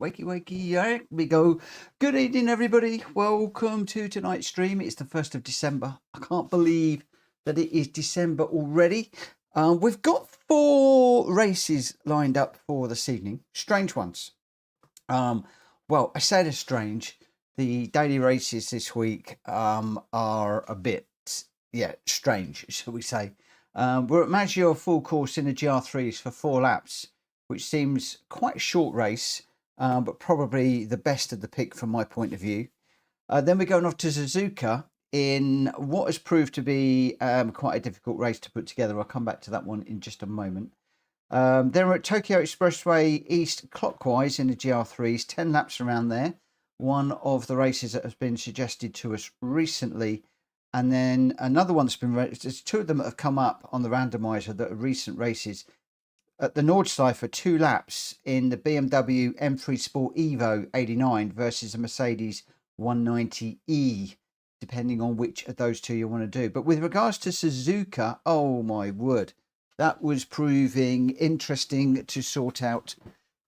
Wakey, wakey, here we go. Good evening, everybody. Welcome to tonight's stream. It's the 1st of December. I can't believe that it is December already. We've got 4 races lined up for this evening. Strange ones. Well, I say they're strange. The daily races this week are a bit, strange, shall we say. We're at Maggiore full course in the GR3s for 4 laps, which seems quite a short race. But probably the best of the pick from my point of view. Then we're going off to Suzuka in what has proved to be quite a difficult race to put together. I'll come back to that one in just a moment. Then we're at Tokyo Expressway East Clockwise in the GR3s, 10 laps around there. One of the races that has been suggested to us recently. And then another one that's been, there's 2 of them that have come up on the randomizer that are recent races. At the Nordschleife, 2 laps in the BMW M3 Sport Evo 89 versus a Mercedes 190E, depending on which of those 2 you want to do. But with regards to Suzuka, oh my word, that was proving interesting to sort out,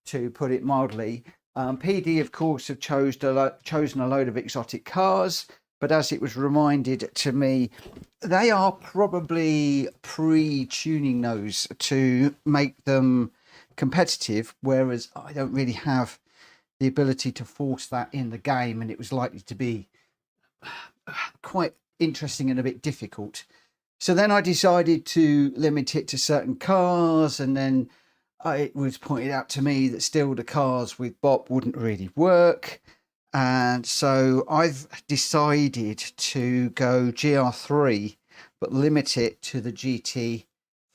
to put it mildly. PD, of course, have chosen a load of exotic cars, but as it was reminded to me, they are probably pre-tuning those to make them competitive, whereas I don't really have the ability to force that in the game, and it was likely to be quite interesting and a bit difficult. So then I decided to limit it to certain cars, and then it was pointed out to me that still the cars with BOP wouldn't really work. And so I've decided to go GR3, but limit it to the GT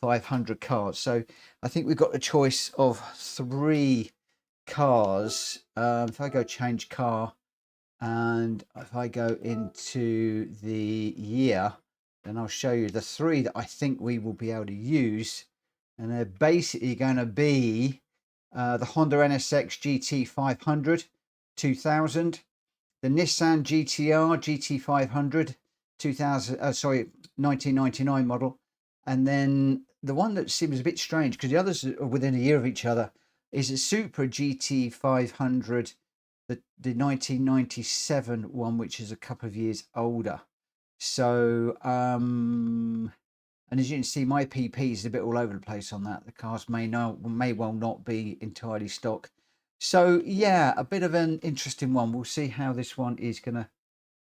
500 cars. So I think we've got a choice of 3 cars. If I go change car, and if I go into the year, then I'll show you the 3 that I think we will be able to use. And they're basically going to be the Honda NSX GT 500. 2000, the Nissan GTR GT500 1999 model, and then the one that seems a bit strange because the others are within a year of each other is a Supra GT500, the 1997 one, which is a couple of years older. So and as you can see, my PP is a bit all over the place on that. The cars may well not be entirely stock. So yeah, a bit of an interesting one. We'll see how this one is going to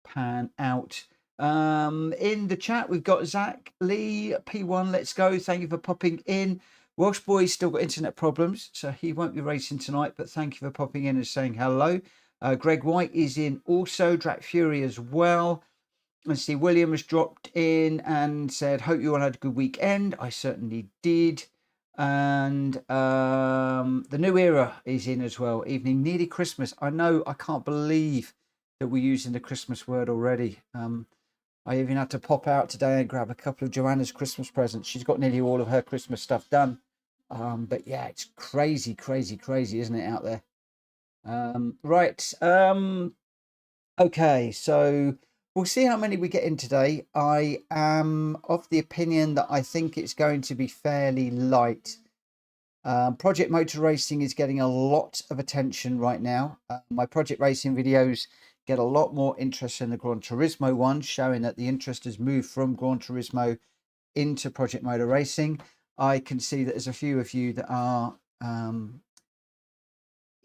pan out. In the chat, we've got Zach Lee, P1, let's go. Thank you for popping in. Welsh Boy's still got internet problems, so he won't be racing tonight, but thank you for popping in and saying hello. Greg White is in also, Drac Fury as well. Let's see, William has dropped in and said, hope you all had a good weekend. I certainly did. And the new era is in as well. Evening, nearly Christmas. I know, I can't believe that we're using the Christmas word already. I even had to pop out today and grab a couple of Joanna's Christmas presents. She's got nearly all of her Christmas stuff done. But yeah, it's crazy, isn't it, out there? Right. Okay, so we'll see how many we get in today. I am of the opinion that I think it's going to be fairly light. Project Motor Racing is getting a lot of attention right now. My Project Racing videos get a lot more interest than the Gran Turismo ones, showing that the interest has moved from Gran Turismo into Project Motor Racing. I can see that there's a few of you that are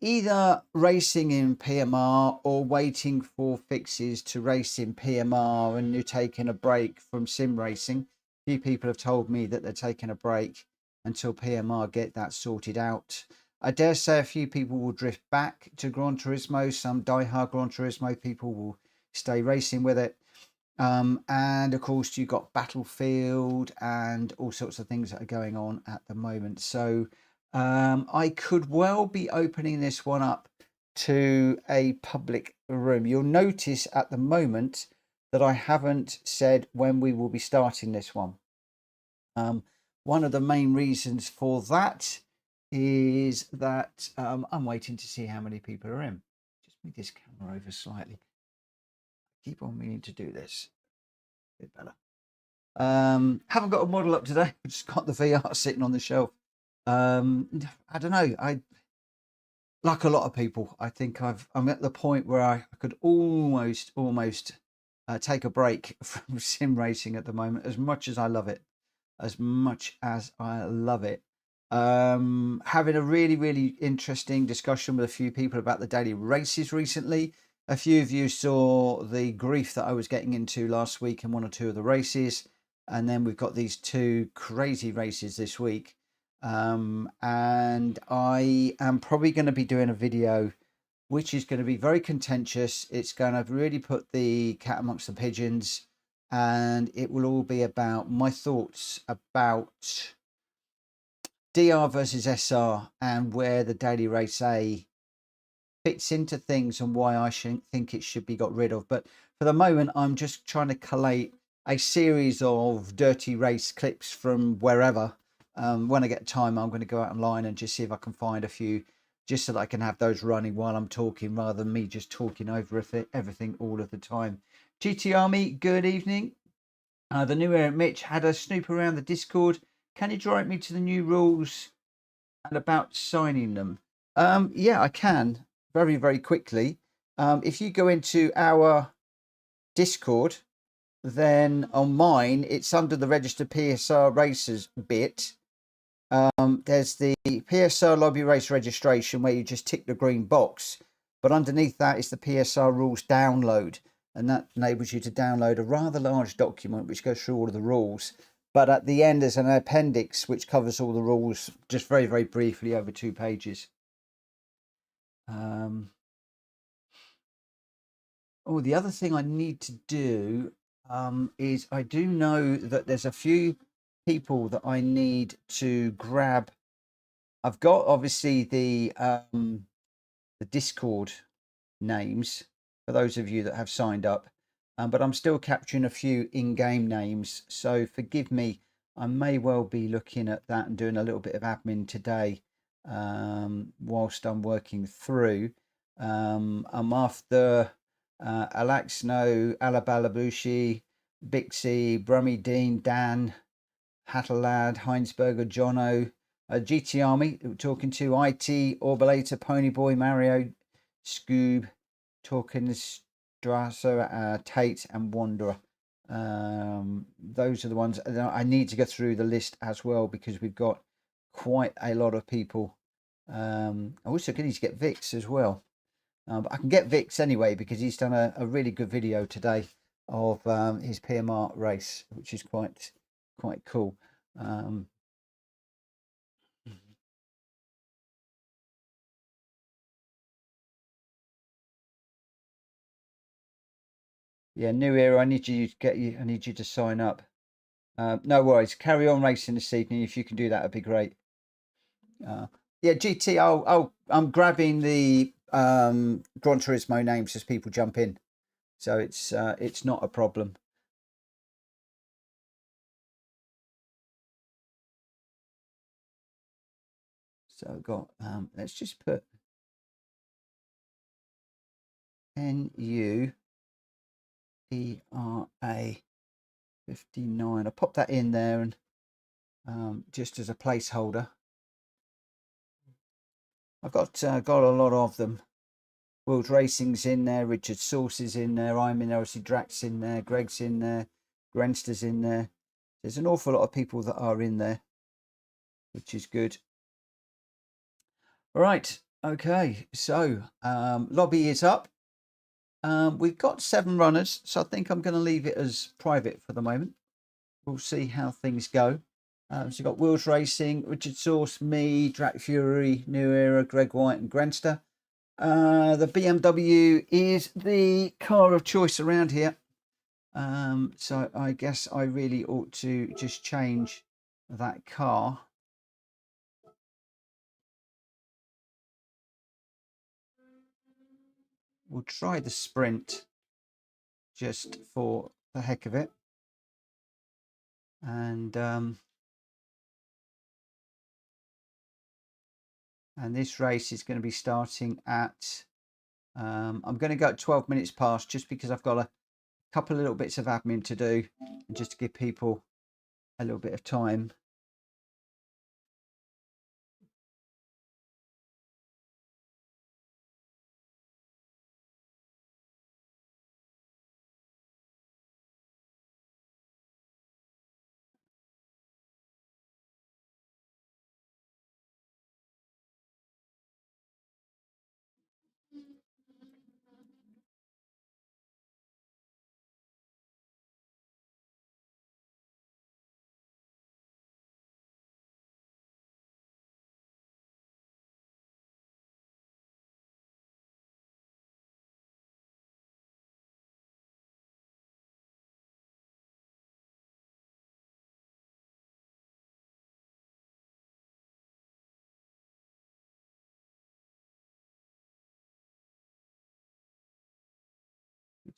either racing in PMR or waiting for fixes to race in PMR, and you're taking a break from sim racing. A few people have told me that they're taking a break until PMR get that sorted out. I dare say a few people will drift back to Gran Turismo. Some diehard Gran Turismo people will stay racing with it. And of course, you've got Battlefield and all sorts of things that are going on at the moment. So I could well be opening this one up to a public room. You'll notice at the moment that I haven't said when we will be starting this one. One of the main reasons for that is that I'm waiting to see how many people are in. Just move this camera over slightly. Keep on meaning to do this. A bit better. Haven't got a model up today. I've just got the VR sitting on the shelf. I don't know. like a lot of people, I think I'm at the point where I could almost take a break from sim racing at the moment, as much as I love it. As much as I love it. Having a really interesting discussion with a few people about the daily races recently. A few of you saw the grief that I was getting into last week in one or two of the races, and then we've got these two crazy races this week. And I am probably going to be doing a video which is going to be very contentious. It's going to really put the cat amongst the pigeons, and it will all be about my thoughts about DR versus SR and where the daily race A fits into things and why I think it should be got rid of. But for the moment, I'm just trying to collate a series of dirty race clips from wherever. When I get time, I'm going to go out online and just see if I can find a few, just so that I can have those running while I'm talking, rather than me just talking over everything all of the time. GT Army, good evening. The new era Mitch had a snoop around the Discord. Can you direct me to the new rules and about signing them? Yeah, I can very quickly. If you go into our Discord, then on mine, it's under the registered PSR racers bit. There's the PSR lobby race registration where you just tick the green box, but underneath that is the PSR rules download, and that enables you to download a rather large document which goes through all of the rules. But at the end there's an appendix which covers all the rules just very briefly over 2 pages. Oh, the other thing I need to do is I do know that there's a few people that I need to grab. I've got obviously the Discord names for those of you that have signed up, but I'm still capturing a few in-game names, so forgive me. I may well be looking at that and doing a little bit of admin today whilst I'm working through. I'm after Alaxno, Alabalabushi, Bixie, Brummy Dean, Dan, Hattelad, Heinsberger, Jono, GT Army, talking to IT, Orbalator, Ponyboy, Mario, Scoob, talking Strasser, Tate, and Wanderer. Those are the ones. I need to go through the list as well because we've got quite a lot of people. I also need to get Vix as well. But I can get Vix anyway because he's done a really good video today of his PMR race, which is quite cool. Yeah, new era. I need you to get you. I need you to sign up. No worries. Carry on racing this evening. If you can do that, it'd be great. Yeah, GT. I'm grabbing the Gran Turismo names as people jump in, so it's not a problem. So I've got let's just put NUERA 59. I'll pop that in there and just as a placeholder. I've got a lot of them. World Racing's in there, Richard Source is in there, I'm in there, obviously Gr.x in there, Greg's in there, Grenster's in there. There's an awful lot of people that are in there, which is good. All right, okay, so lobby is up. We've got 7 runners, so I think I'm going to leave it as private for the moment. We'll see how things go. So you've got Wheels Racing, Richard Source, me, Drac Fury, New Era, Greg White, and Grenster. The BMW is the car of choice around here. So I guess I really ought to just change that car. We'll try the Sprint just for the heck of it. And this race is going to be starting at I'm going to go at 12 minutes past just because I've got a couple of little bits of admin to do and just to give people a little bit of time.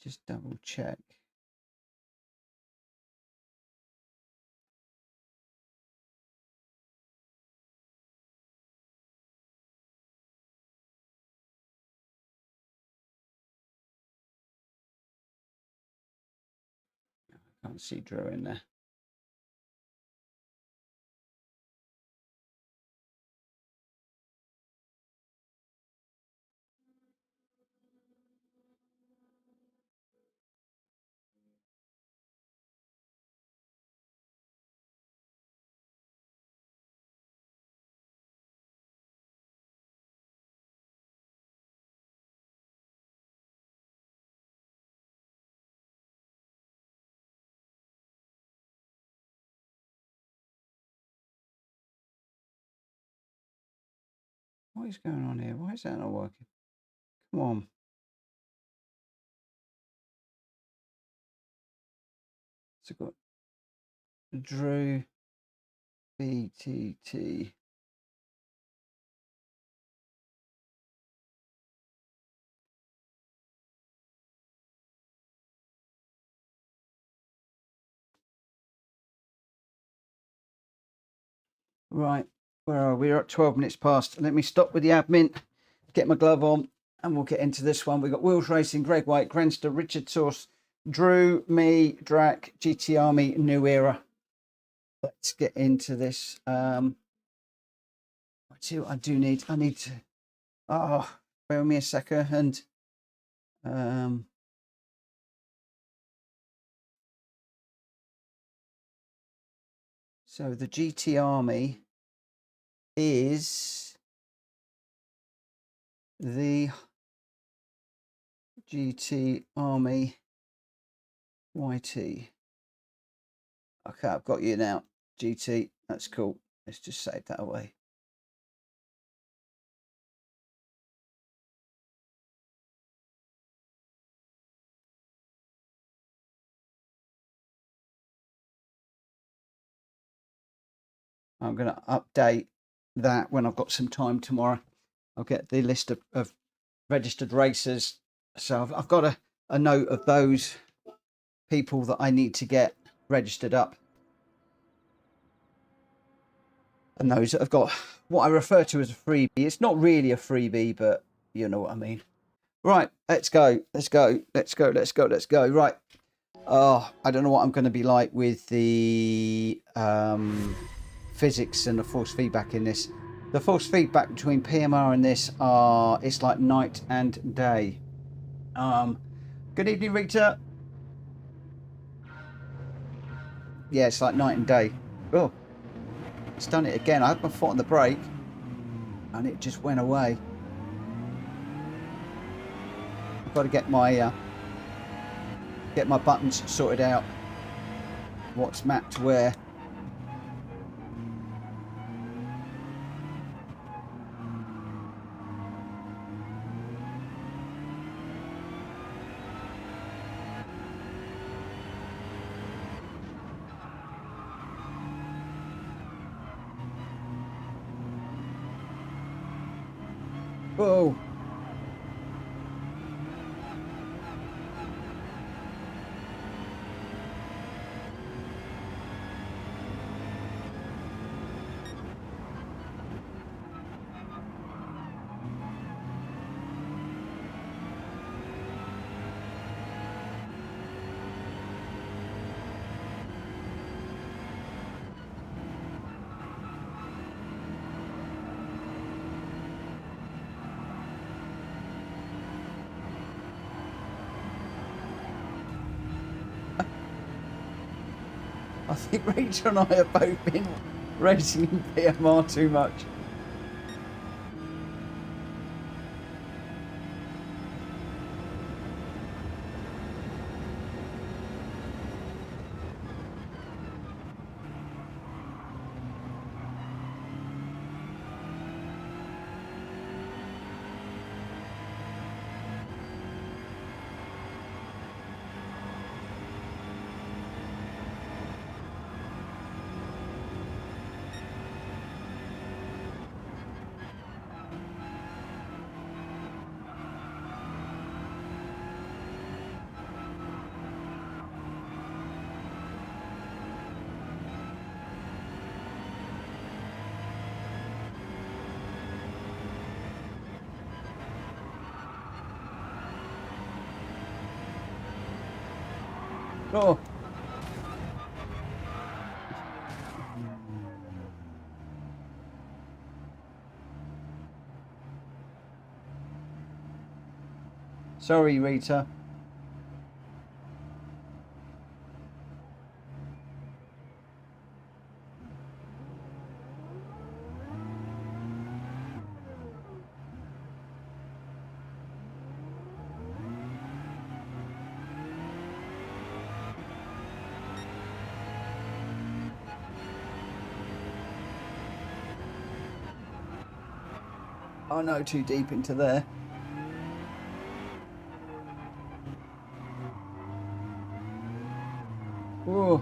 Just double check. I can't see Drew in there. What is going on here? Why is that not working? Come on. So got Drew BTT. Right, where are we? We're at 12 minutes past. Let me stop with the admin, get my glove on, and we'll get into this one. We've got Wheels Racing, Greg White, Grenster, Richard Source, Drew, me, Drac, GT Army, New Era. Let's get into this. I see what I do need. I need to, bear with me a second. So the GT Army is the GT Army YT. Okay, I've got you now. GT, that's cool. Let's just save that away. I'm going to update that when I've got some time tomorrow. I'll get the list of registered racers. So I've got a note of those people that I need to get registered up. And those that have got what I refer to as a freebie. It's not really a freebie, but you know what I mean. Right, let's go. Let's go. Let's go. Let's go. Let's go. Right. Oh, I don't know what I'm going to be like with the physics and the force feedback in this. The force feedback between PMR and this it's like night and day. Good evening, Rita. Yeah, it's like night and day. Oh, it's done it again. I had my foot on the brake and it just went away. I've got to get my buttons sorted out. What's mapped where. Whoa. I think Rachel and I have both been racing in PMR too much. Oh. Sorry, Rita. Oh no, too deep into there. Whoa.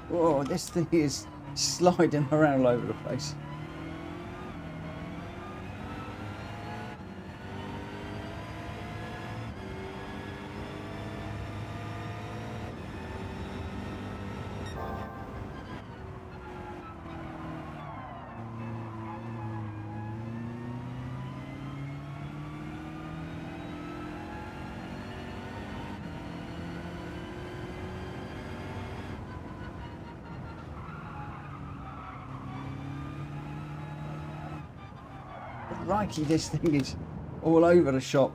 Whoa, this thing is sliding around all over the place. Crikey, this thing is all over the shop.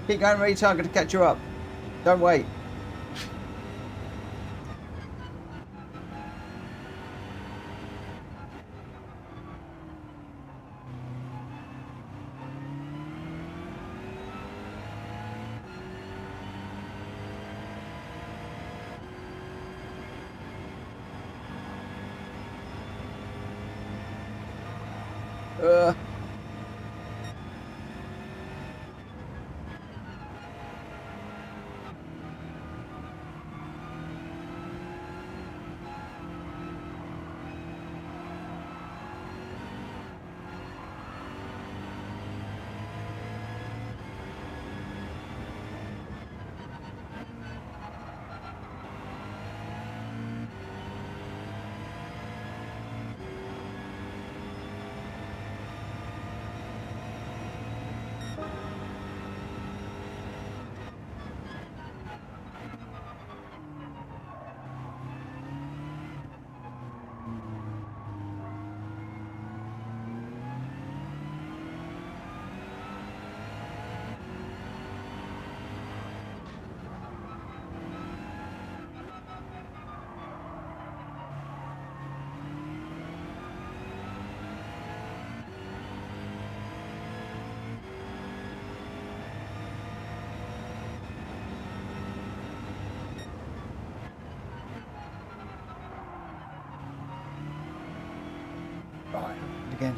Keep going, Rita, I'm going to catch you up. Don't wait. Right, again.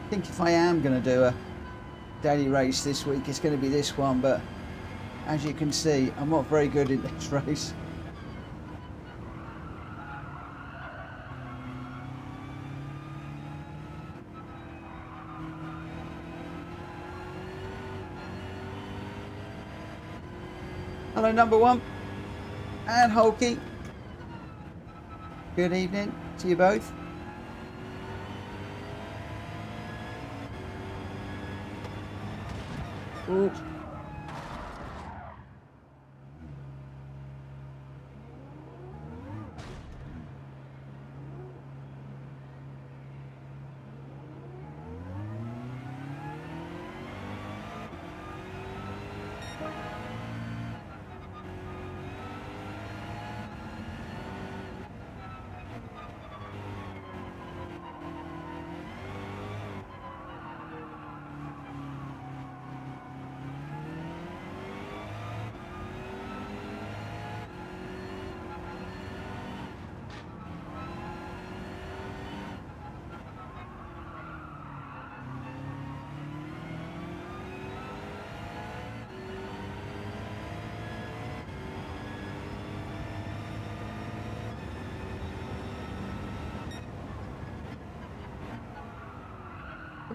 I think if I am going to do a daily race this week, it's going to be this one, but as you can see, I'm not very good in this race. Hello, number one, and Hulky. Good evening to you both. Ooh.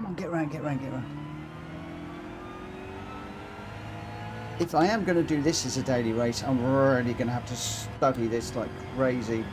on, get around, get around, get around. If I am going to do this as a daily race, I'm really going to have to study this like crazy.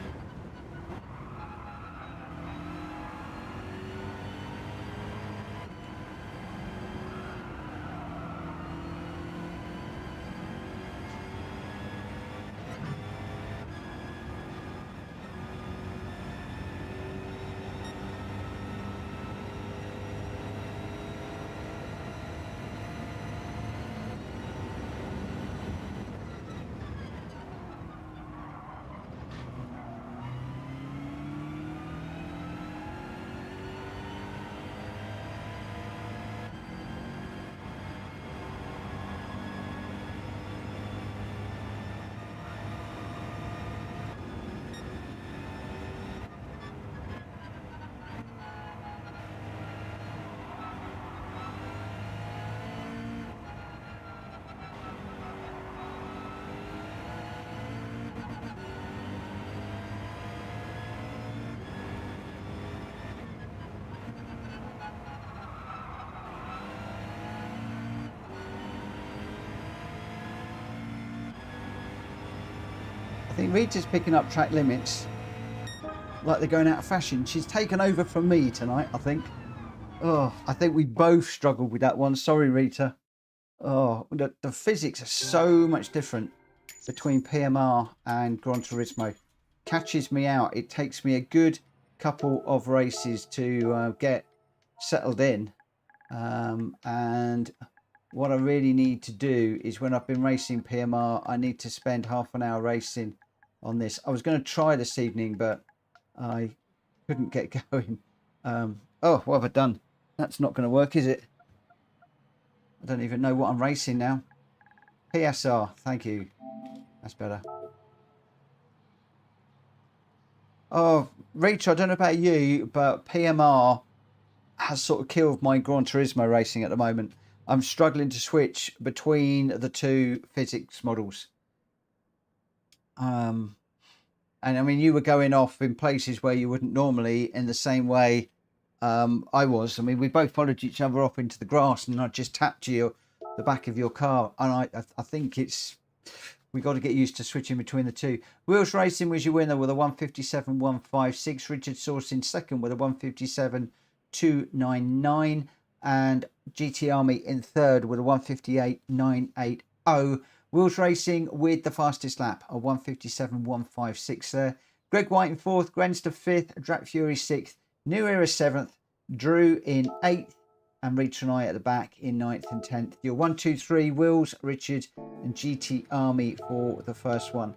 I think Rita's picking up track limits like they're going out of fashion. She's taken over from me tonight, I think. Oh, I think we both struggled with that one. Sorry, Rita. Oh, the physics are so much different between PMR and Gran Turismo. Catches me out. It takes me a good couple of races to get settled in. And what I really need to do is, when I've been racing PMR, I need to spend half an hour racing on this. I was going to try this evening, but I couldn't get going. Oh, what have I done? That's not going to work, is it? I don't even know what I'm racing now. PSR, thank you. That's better. Oh, Rachel, I don't know about you, but PMR has sort of killed my Gran Turismo racing at the moment. I'm struggling to switch between the two physics models. And I mean, you were going off in places where you wouldn't normally, in the same way I was. I mean, we both followed each other off into the grass, and I just tapped you the back of your car, and I think we got to get used to switching between the two. Wheels Racing was your winner with a 157.156. Richard Sourcing second with a 157.299, and GT Army in third with a 158.980. Wheels Racing with the fastest lap, a 157.156 there. Greg White in fourth, Grenster fifth, Drat Fury sixth, New Era seventh, Drew in eighth, and Rita and I at the back in 9th and 10th. Your 1, 2, 3, Wills, Richard, and GT Army for the first one.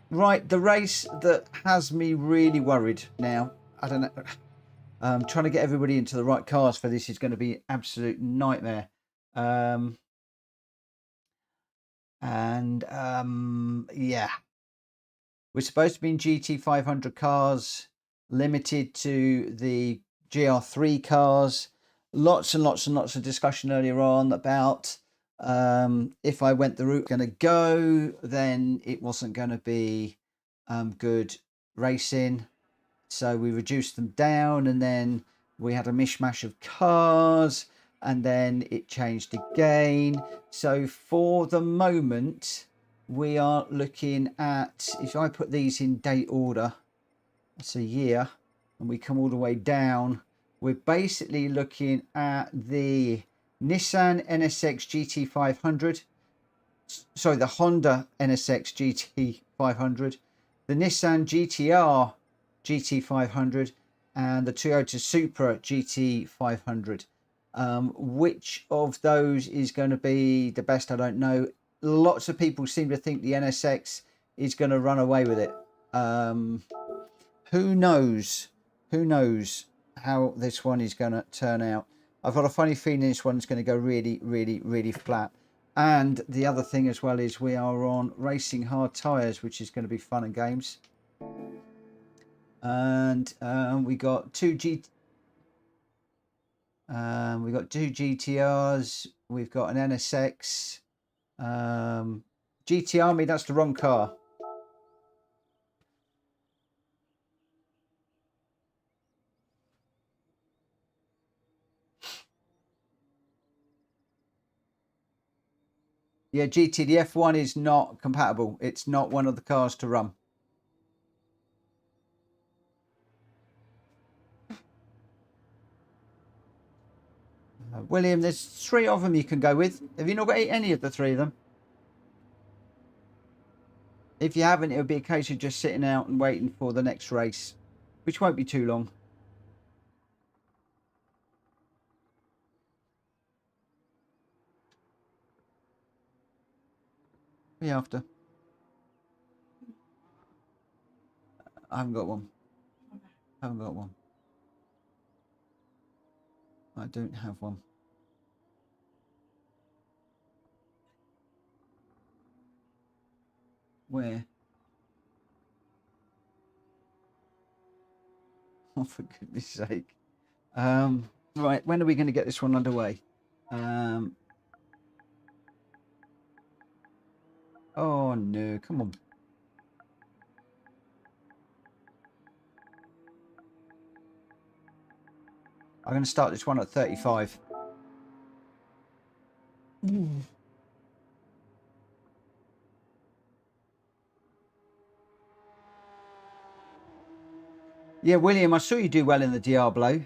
Right, the race that has me really worried now, I don't know, trying to get everybody into the right cars for this is going to be an absolute nightmare. Yeah, we're supposed to be in GT 500 cars, limited to the GR3 cars. Lots and lots and lots of discussion earlier on about if I went the route going to go, then it wasn't going to be good racing. So we reduced them down, and then we had a mishmash of cars, and then it changed again. So for the moment, we are looking at, if I put these in date order, that's a year, and we come all the way down, we're basically looking at the Nissan NSX GT500, sorry, the Honda NSX GT500, the Nissan GTR GT500, and the Toyota Supra GT500. Which of those is going to be the best, I don't know. Lots of people seem to think the NSX is going to run away with it. Who knows? Who knows how this one is going to turn out? I've got a funny feeling this one's going to go really, really, really flat. And the other thing as well is we are on racing hard tyres, which is going to be fun and games. And we got two GTRs. We've got an NSX. GT Army, that's the wrong car. Yeah, GT, the F1 is not compatible. It's not one of the cars to run. William, there's 3 of them you can go with. Have you not got any of the 3 of them? If you haven't, it'll be a case of just sitting out and waiting for the next race, which won't be too long. Be after. I haven't got one. I haven't got one. I don't have one. Where? Oh, for goodness sake. Right, when are we going to get this one underway? Oh, no, come on. I'm going to start this one at 35. Yeah, William, I saw you do well in the Diablo.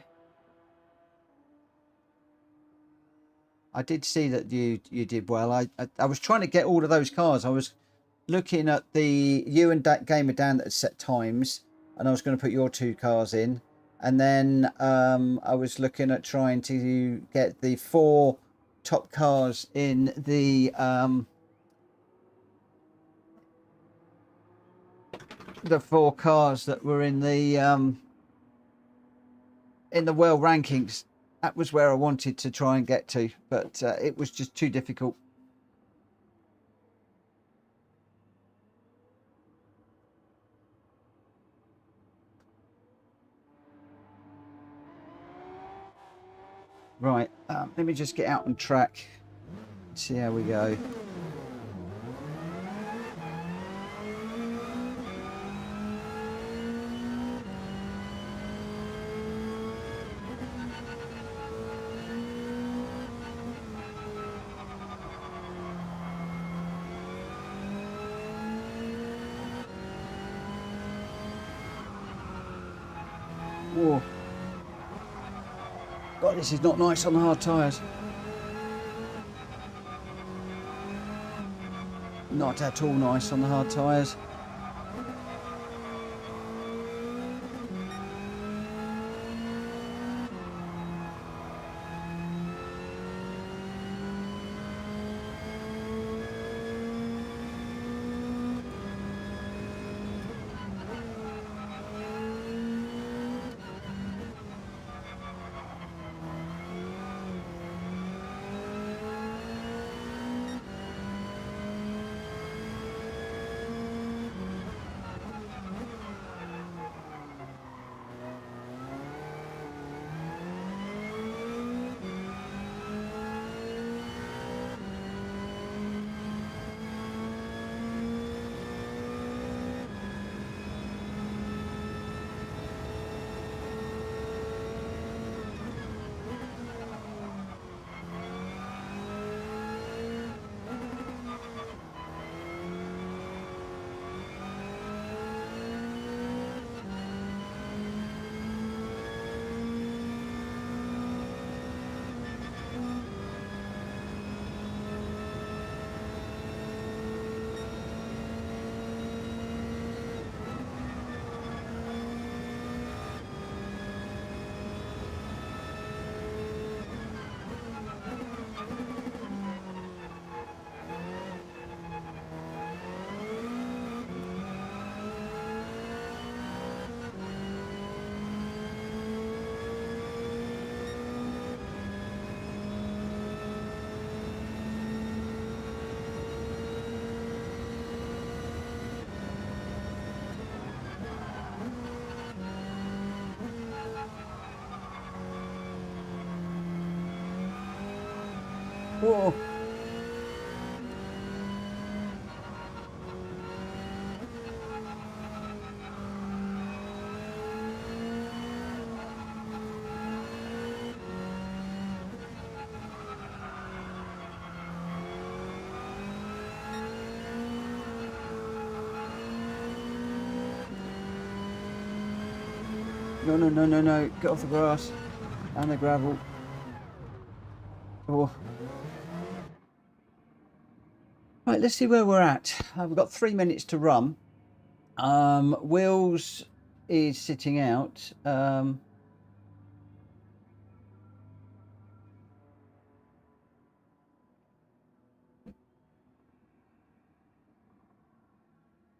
I did see that you did well. I was trying to get all of those cars. I was looking at you and Gamer Dan that had set times, and I was going to put your 2 cars in. And then I was looking at trying to get the 4 top cars in the 4 cars that were in the world rankings. That was where I wanted to try and get to, but it was just too difficult. Right, let me just get out on track, see how we go. Whoa. God, this is not nice on the hard tyres. Not at all nice on the hard tyres. Whoa. No, no, no, no, no. Get off the grass and the gravel. Oh. Right, let's see where we're at. We've got 3 minutes to run. Wills is sitting out.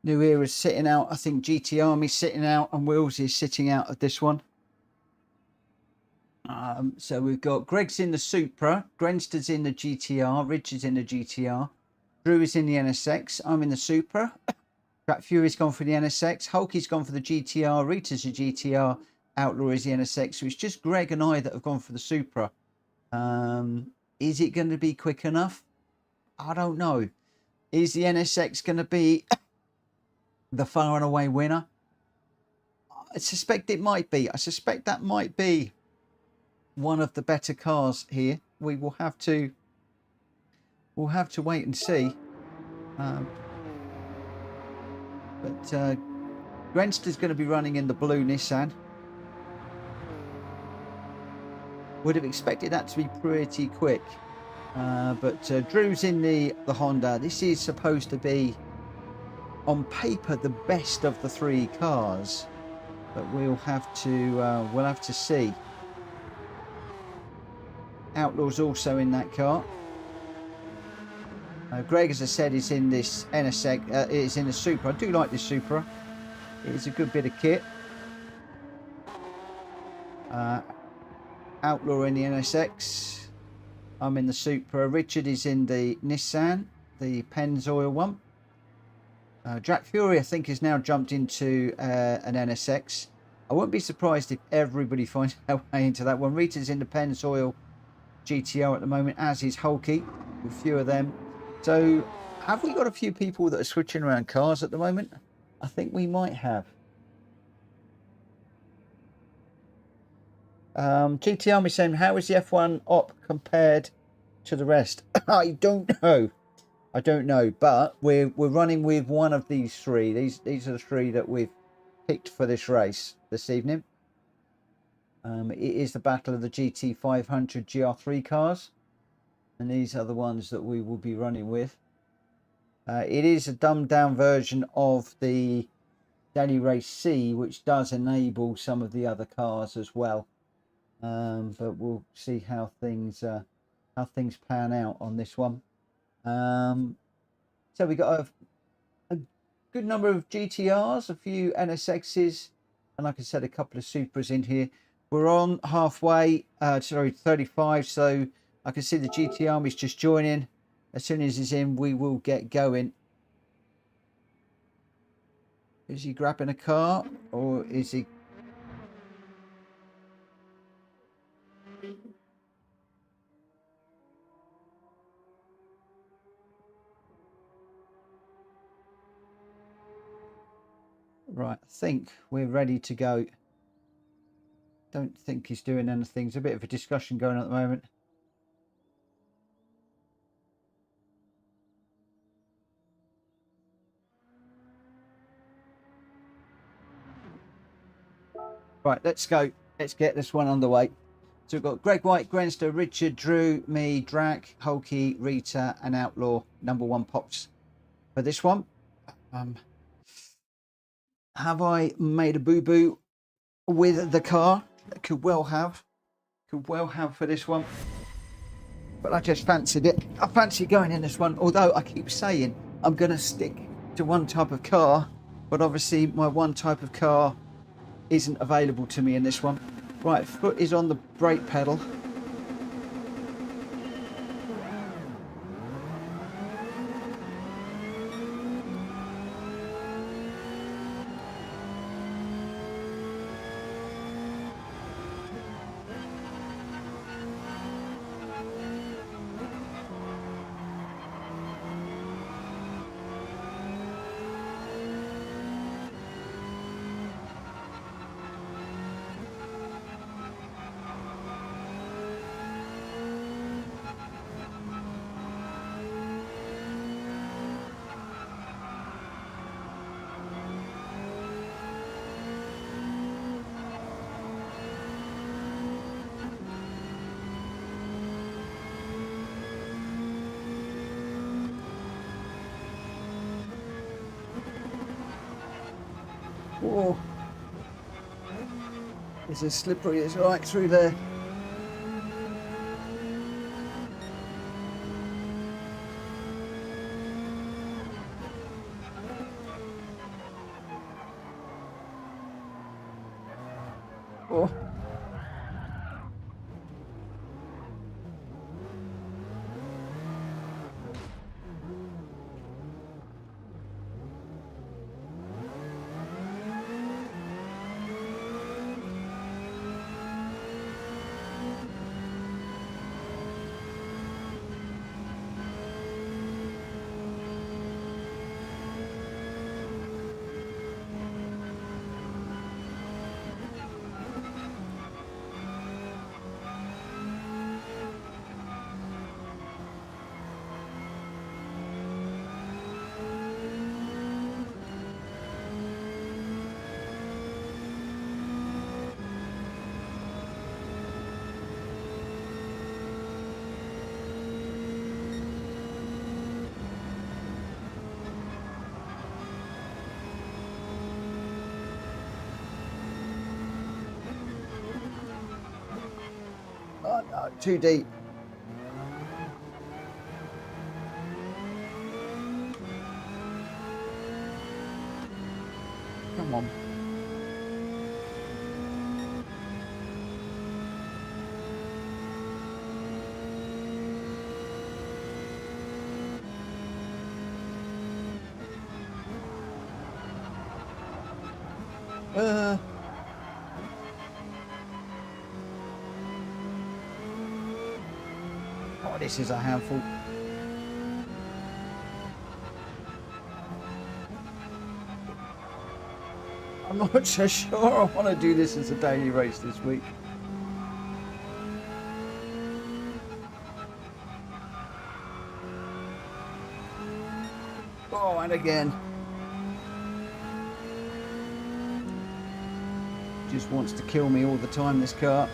New Era's sitting out. I think GT Army's sitting out, and Wills is sitting out of this one. So we've got Greg's in the Supra, Grenster's in the GTR, Rich is in the GTR, Drew is in the NSX, I'm in the Supra, Track Fury's gone for the NSX, Hulky's gone for the GTR, Rita's the GTR, Outlaw is the NSX. So it's just Greg and I that have gone for the Supra. Is it going to be quick enough? I don't know. Is the NSX going to be the far and away winner? I suspect it might be. I suspect that might be one of the better cars here. We will have to wait and see. But Grenster's going to be running in the blue Nissan. Would have expected that to be pretty quick. But Drew's in the Honda. This is supposed to be, on paper, the best of the 3 cars. But we'll have to see. Outlaw's also in that car. Greg, as I said, is in this NSX. Is in the Supra. I do like this Supra. It is a good bit of kit. Outlaw in the NSX. I'm in the Supra. Richard is in the Nissan, the Pennzoil one. Jack Fury, I think, has now jumped into an NSX. I wouldn't be surprised if everybody finds their way into that one. Rita's in the Pennzoil GTR at the moment, as is Hulky, a few of them. So have we got a few people that are switching around cars at the moment? I think we might have. GT Army saying, how is the F1 op compared to the rest? I don't know. I don't know, but we're running with one of these 3. These are the 3 that we've picked for this race this evening. It is the battle of the GT500 GR3 cars, and these are the ones that we will be running with. It is a dumbed down version of the Daily Race C, which does enable some of the other cars as well. But we'll see how things pan out on this one. So we got a good number of GTRs, a few NSXs, and like I said, a couple of Supras in here. We're on halfway, 35, so I can see the GT Army's just joining. As soon as he's in, we will get going. Is he grabbing a car, or is he... Right, I think we're ready to go. Don't think he's doing anything. There's a bit of a discussion going on at the moment. Right, let's go. Let's get this one underway. So we've got Greg White, Grenster, Richard, Drew, me, Drac, Hulky, Rita, and Outlaw. Number 1 pops for this one. Have I made a boo-boo with the car? Could well have for this one, but I just fancied it. I fancy going in this one, although I keep saying I'm going to stick to one type of car, but obviously my one type of car isn't available to me in this one. Right, foot is on the brake pedal. Oh, it's as slippery as right through there. Oh. Oh, no, too deep. Come on. Oh, this is a handful. I'm not so sure I want to do this as a daily race this week. Oh, and again. Just wants to kill me all the time, this car.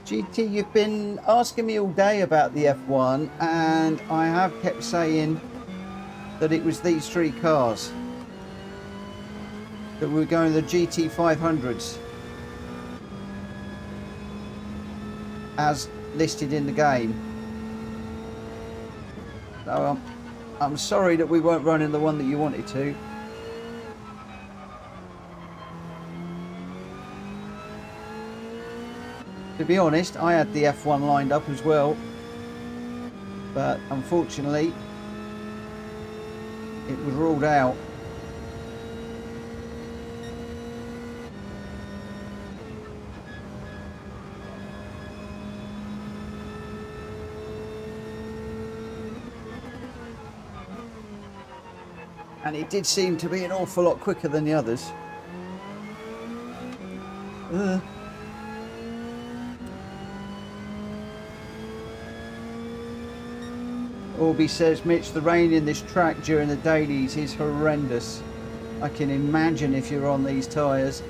GT, you've been asking me all day about the F1, and I have kept saying that it was these three cars, that we were going the GT 500s as listed in the game. So I'm sorry that we weren't running the one that you wanted to. To be honest, I had the F1 lined up as well, but unfortunately it was ruled out. And it did seem to be an awful lot quicker than the others. Orby says, Mitch, the rain in this track during the dailies is horrendous. I can imagine if you're on these tyres.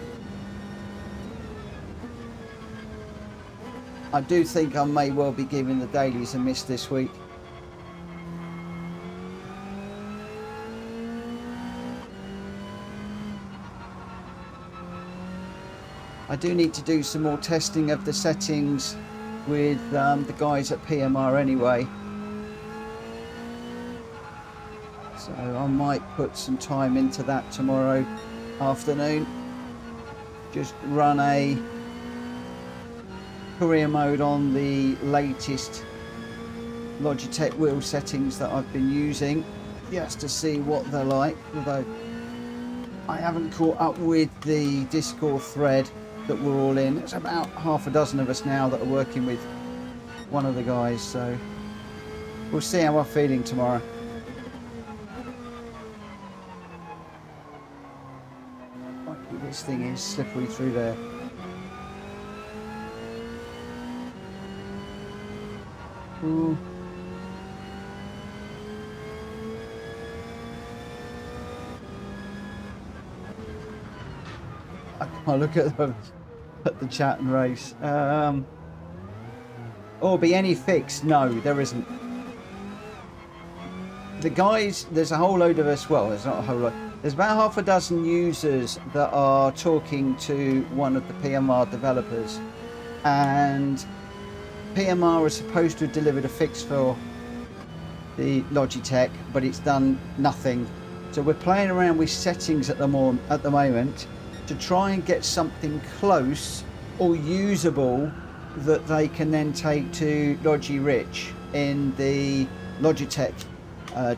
I do think I may well be giving the dailies a miss this week. I do need to do some more testing of the settings with the guys at PMR anyway. So I might put some time into that tomorrow afternoon. Just run a career mode on the latest Logitech wheel settings that I've been using, just to see what they're like. Although I haven't caught up with the Discord thread that we're all in. It's about half a dozen of us now that are working with one of the guys. So we'll see how I'm feeling tomorrow. This thing is slippery through there. Ooh. I look at the chat and race. Or be any fix? No, there isn't. The guys, there's a whole load of us. Well, there's not a whole lot. There's about half a dozen users that are talking to one of the PMR developers, and PMR is supposed to have delivered a fix for the Logitech, but it's done nothing. So we're playing around with settings at the moment to try and get something close or usable that they can then take to Gr.x in the Logitech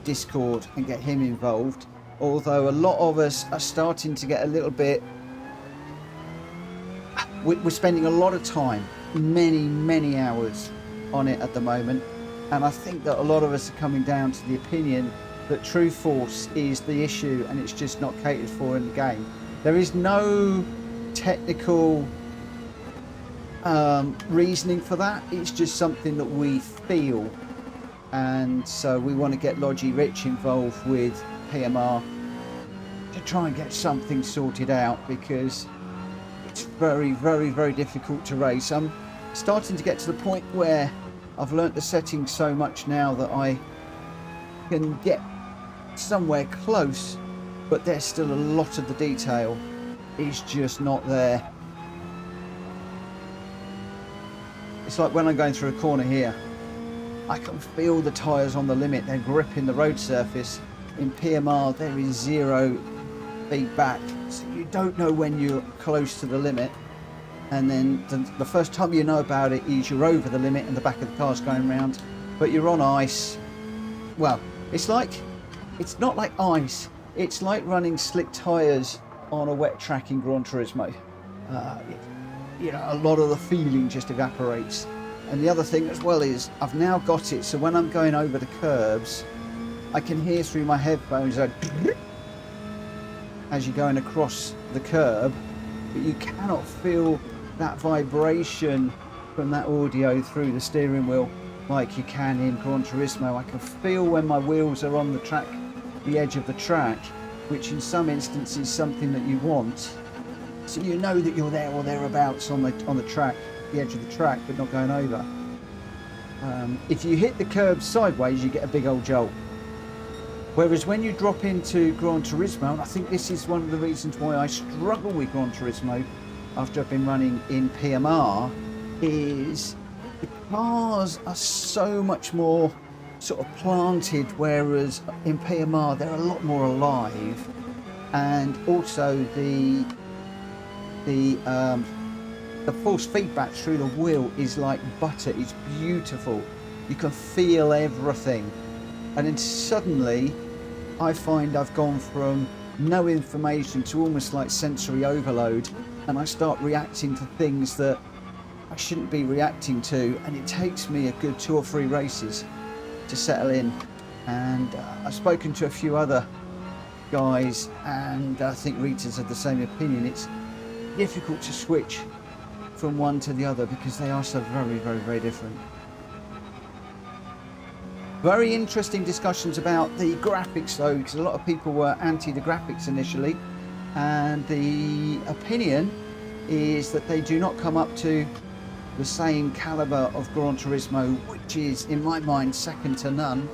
Discord and get him involved. Although a lot of us are starting to get a little bit, we're spending a lot of time, many hours on it at the moment, and I think that a lot of us are coming down to the opinion that True Force is the issue and it's just not catered for in the game. There is no technical reasoning for that. It's just something that we feel, and so we want to get Gr.x involved with PMR to try and get something sorted out, because it's very difficult to race. I'm starting to get to the point where I've learnt the settings so much now that I can get somewhere close, but there's still a lot of the detail is just not there. It's like when I'm going through a corner here, I can feel the tyres on the limit, they're gripping the road surface. In PMR there is zero feedback, so you don't know when you're close to the limit, and then the first time you know about it is you're over the limit and the back of the car's going round, but you're on ice. Well, it's not like ice, it's like running slick tyres on a wet track in Gran Turismo. You know, a lot of the feeling just evaporates. And the other thing as well is I've now got it so when I'm going over the curbs, I can hear through my headphones as you're going across the curb, but you cannot feel that vibration from that audio through the steering wheel like you can in Gran Turismo. I can feel when my wheels are on the track, the edge of the track, which in some instances is something that you want, so you know that you're there or thereabouts on the track, the edge of the track, but not going over. If you hit the curb sideways, you get a big old jolt. Whereas when you drop into Gran Turismo, and I think this is one of the reasons why I struggle with Gran Turismo after I've been running in PMR, is the cars are so much more sort of planted, whereas in PMR they're a lot more alive, and also the force feedback through the wheel is like butter. It's beautiful, you can feel everything. And then suddenly I find I've gone from no information to almost like sensory overload, and I start reacting to things that I shouldn't be reacting to, and it takes me a good 2 or 3 races to settle in. And I've spoken to a few other guys, and I think Rita's had the same opinion. It's difficult to switch from one to the other because they are so very different. Very interesting discussions about the graphics though, because a lot of people were anti the graphics initially, and the opinion is that they do not come up to the same caliber of Gran Turismo, which is in my mind second to none,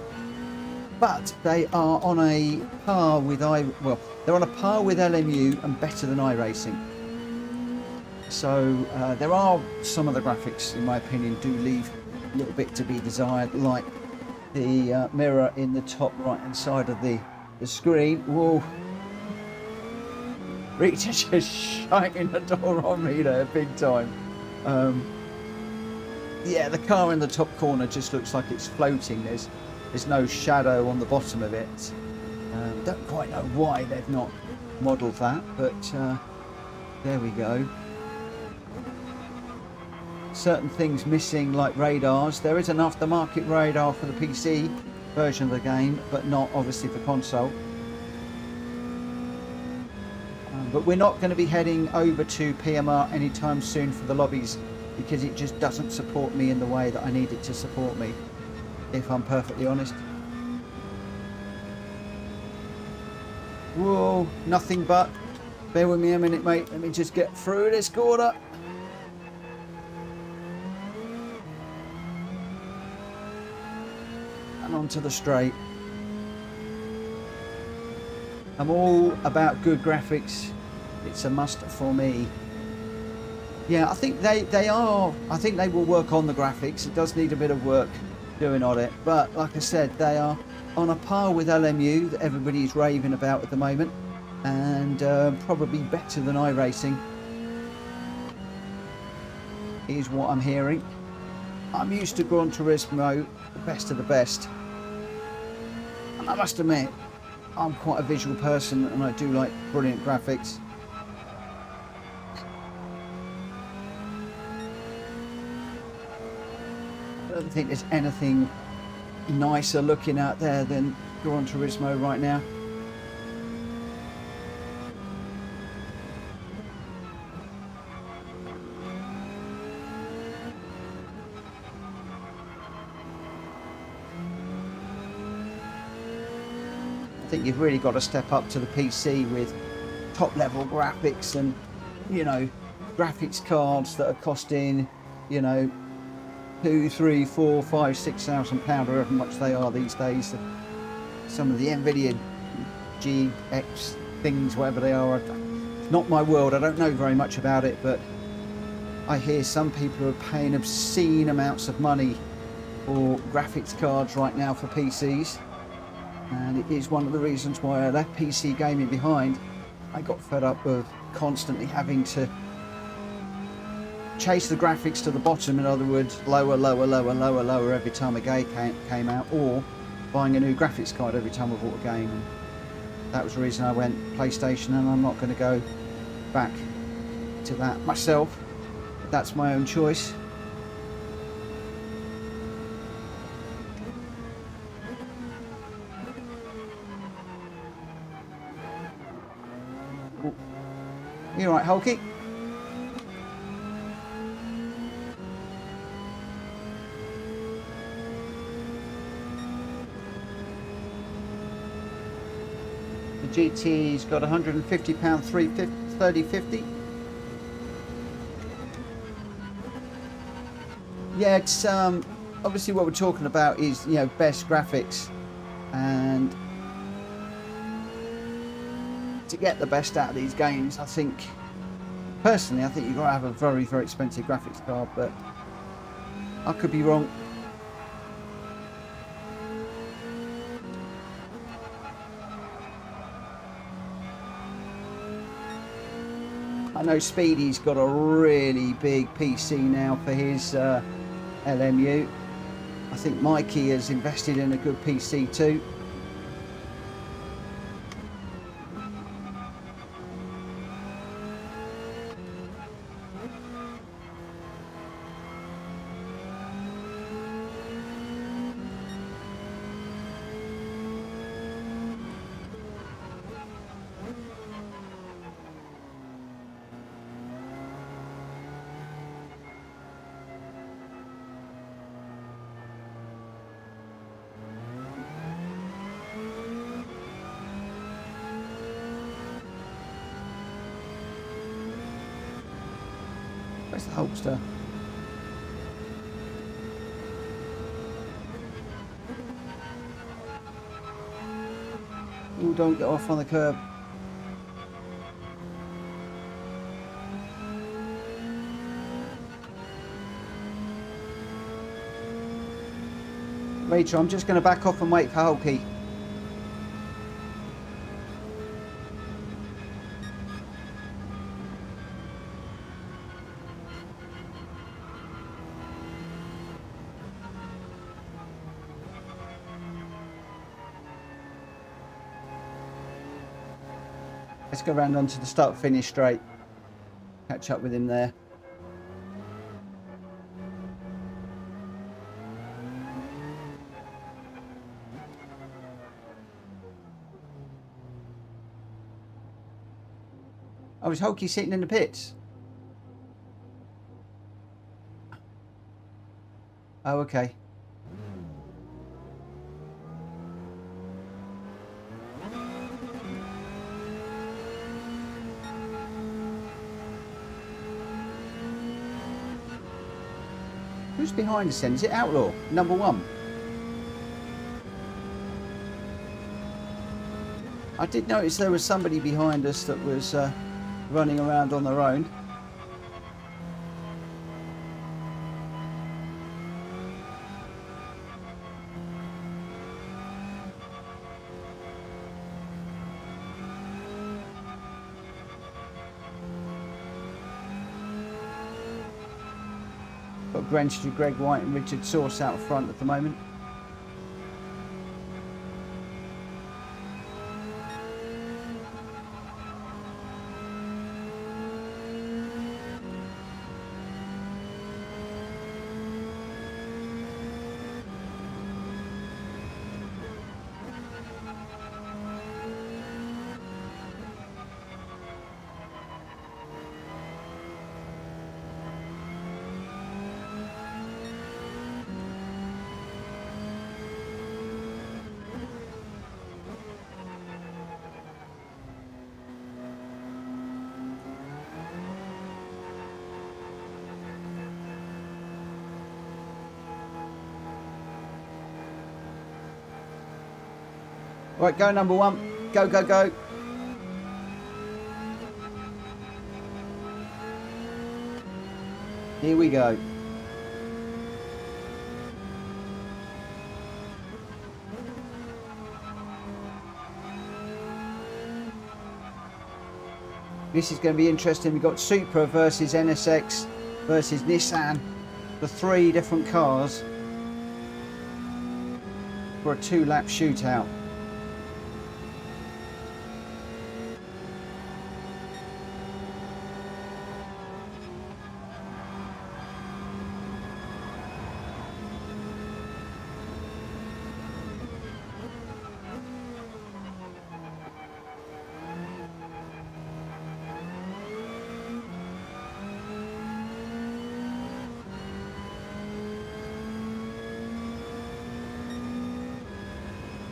but they are on a par with they're on a par with LMU and better than iRacing. So there are some of the graphics, in my opinion, do leave a little bit to be desired, like the mirror in the top right hand side of the screen. Whoa, Rita just shining the door on me there big time. Yeah, the car in the top corner just looks like it's floating. There's no shadow on the bottom of it. Don't quite know why they've not modelled that, but there we go. Certain things missing, like radars. There is an aftermarket radar for the PC version of the game, but not obviously for console. But we're not going to be heading over to PMR anytime soon for the lobbies, because it just doesn't support me in the way that I need it to support me, if I'm perfectly honest. Whoa, nothing but Bear with me a minute, mate. Let me just get through this corner. And onto the straight. I'm all about good graphics. It's a must for me. Yeah, I think they are. I think they will work on the graphics. It does need a bit of work doing on it. But like I said, they are on a par with LMU that everybody is raving about at the moment. And probably better than iRacing is what I'm hearing. I'm used to Gran Turismo, the best of the best. And I must admit, I'm quite a visual person and I do like brilliant graphics. I don't think there's anything nicer looking out there than Gran Turismo right now. I think you've really got to step up to the PC with top level graphics and, you know, graphics cards that are costing, you know, £2,000, £3,000, £4,000, £5,000, £6,000, however much they are these days. Some of the Nvidia Gr.x things, whatever they are, it's not my world. I don't know very much about it, but I hear some people are paying obscene amounts of money for graphics cards right now for PCs. And it is one of the reasons why I left PC gaming behind. I got fed up of constantly having to chase the graphics to the bottom. In other words, lower, lower, lower, lower, lower every time a game came out, or buying a new graphics card every time I bought a game. And that was the reason I went PlayStation, and I'm not going to go back to that myself. That's my own choice. You alright, Hulky? The GT's got £150, 3050. Yeah, it's obviously what we're talking about is, you know, best graphics, and to get the best out of these games, I think, personally, I think you've got to have a very, very expensive graphics card, but I could be wrong. I know Speedy's got a really big PC now for his LMU. I think Mikey has invested in a good PC too. Where's the Hulkster? Oh, don't get off on the curb. Rachel, I'm just going to back off and wait for Hulky. Let's go round onto the start-finish straight. Catch up with him there. Oh, is Hulky sitting in the pits? Oh, okay. Who's behind us then? Is it Outlaw? Number 1. I did notice there was somebody behind us that was running around on their own. Got Greenstreet, Greg White and Richard Source out front at the moment. Right, go number 1. Go, go, go. Here we go. This is going to be interesting. We've got Supra versus NSX versus Nissan. The 3 different cars for a 2-lap shootout.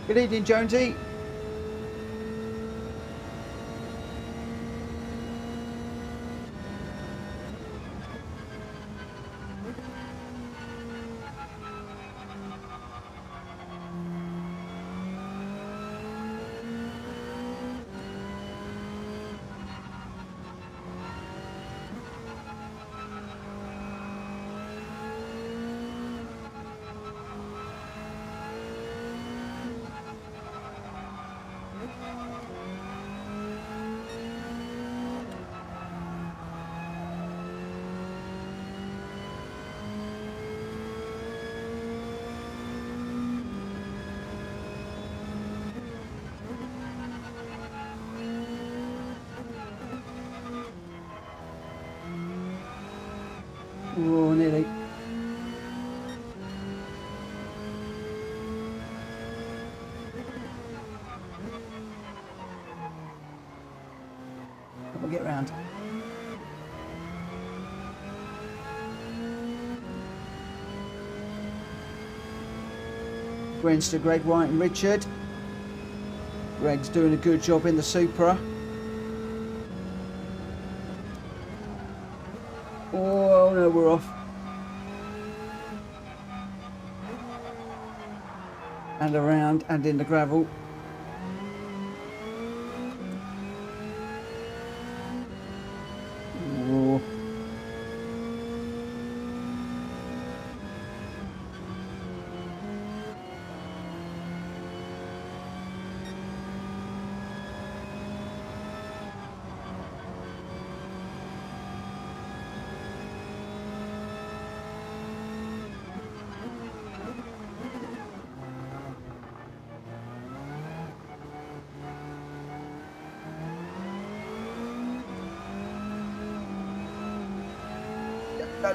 Good evening, Jonesy. Oh, nearly. We'll get round. Green's to Greg White and Richard. Greg's doing a good job in the Supra. Oh no, we're off. And around and in the gravel. Oh.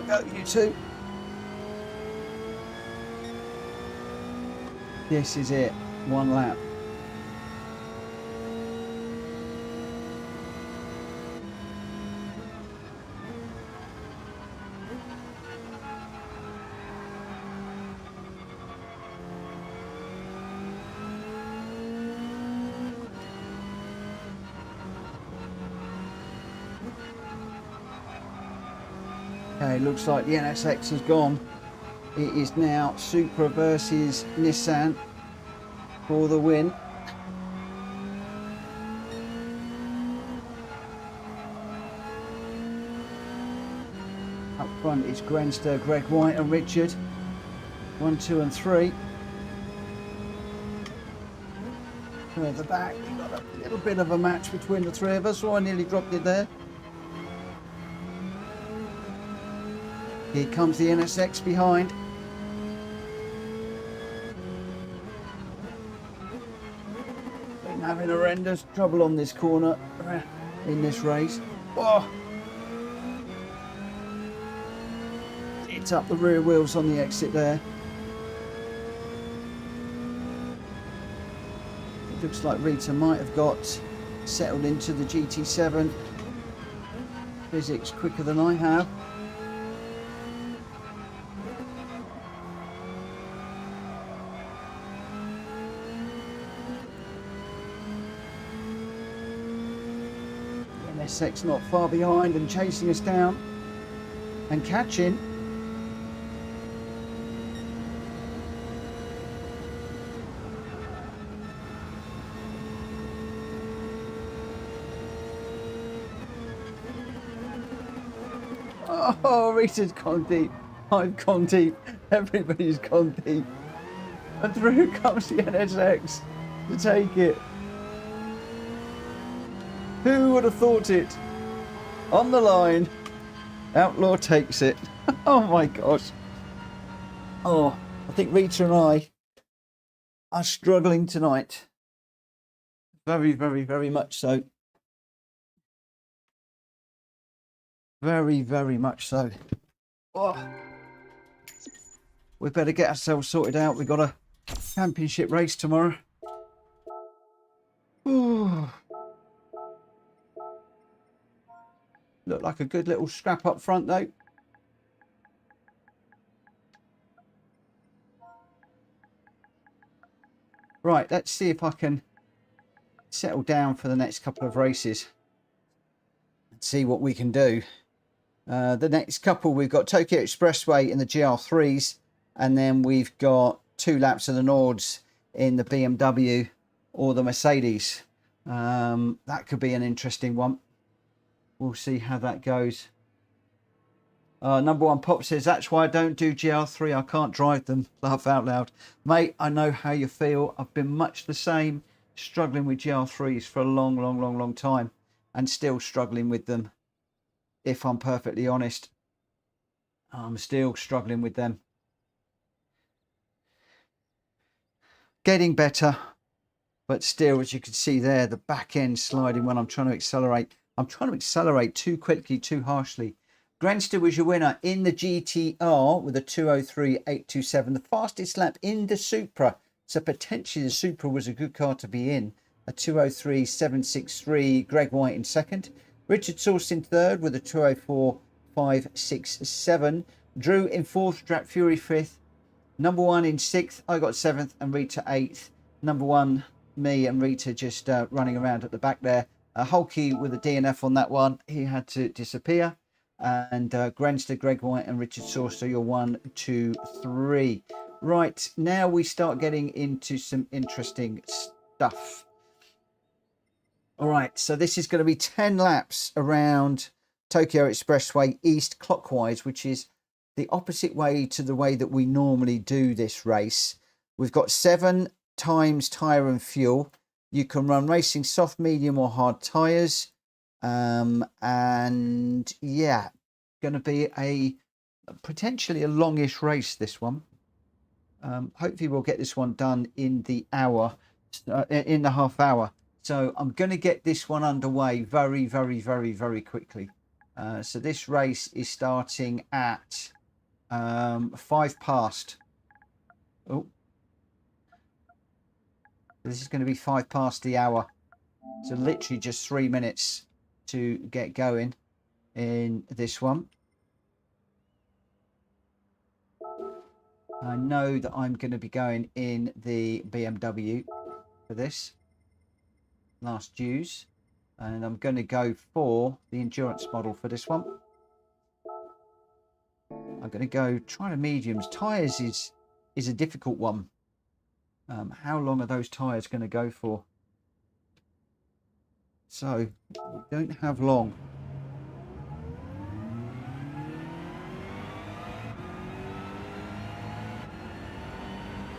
Go, you two. This is it. 1 lap. Okay, looks like the NSX has gone. It is now Supra versus Nissan for the win. Up front is Grandster, Greg White and Richard. 1, 2 and 3. Further back, we've got a little bit of a match between the three of us. Oh, I nearly dropped it there. Here comes the NSX behind. Been having horrendous trouble on this corner in this race. Oh. It's up the rear wheels on the exit there. It looks like Rita might have got settled into the GT7 physics quicker than I have. NSX not far behind and chasing us down and catching. Oh, Rita's gone deep. I've gone deep. Everybody's gone deep. And through comes the NSX to take it. Who would have thought it? On the line, Outlaw takes it. Oh my gosh. Oh, I think Rita and I are struggling tonight. Very, very, very much so. Very, very much so. Oh. We better get ourselves sorted out. We've got a championship race tomorrow. Ooh. Look like a good little scrap up front though. Right, let's see if I can settle down for the next couple of races and see what we can do. The next couple, we've got Tokyo Expressway in the GR3s, and then we've got 2 laps of the Nords in the BMW or the Mercedes. That could be an interesting one. We'll see how that goes. Number 1 Pop says, that's why I don't do GR3. I can't drive them. Laugh out loud. Mate, I know how you feel. I've been much the same, struggling with GR3s for a long time, and still struggling with them. If I'm perfectly honest, I'm still struggling with them. Getting better, but still, as you can see there, the back end sliding when I'm trying to accelerate. I'm trying to accelerate too quickly, too harshly. Grandster was your winner in the GTR with a 2:03.827, the fastest lap in the Supra. So potentially the Supra was a good car to be in. A 2:03.763, Greg White in second. Richard Sauce in third with a 2:04.567. Drew in fourth, Drap Fury fifth. Number 1 in sixth, I got seventh, and Rita eighth. Number 1, me and Rita just running around at the back there. Hulky with a DNF on that one. He had to disappear. And Grandster, Greg White and Richard Sauce are your 1, 2, 3. Right, now we start getting into some interesting stuff. All right, so this is going to be 10 laps around Tokyo Expressway East clockwise, which is the opposite way to the way that we normally do this race. We've got 7 times tyre and fuel. You can run racing soft, medium or hard tyres. And yeah, going to be a potentially a longish race, this one. Hopefully we'll get this one done in the hour, in the half hour. So I'm going to get this one underway very quickly. So this race is starting at 5 past. Oh, this is going to be 5 past the hour. So literally just 3 minutes to get going in this one. I know that I'm going to be going in the BMW for this last dues, and I'm going to go for the endurance model for this one. I'm going to go try the mediums. Tyres is a difficult one. How long are those tyres going to go for? So we don't have long.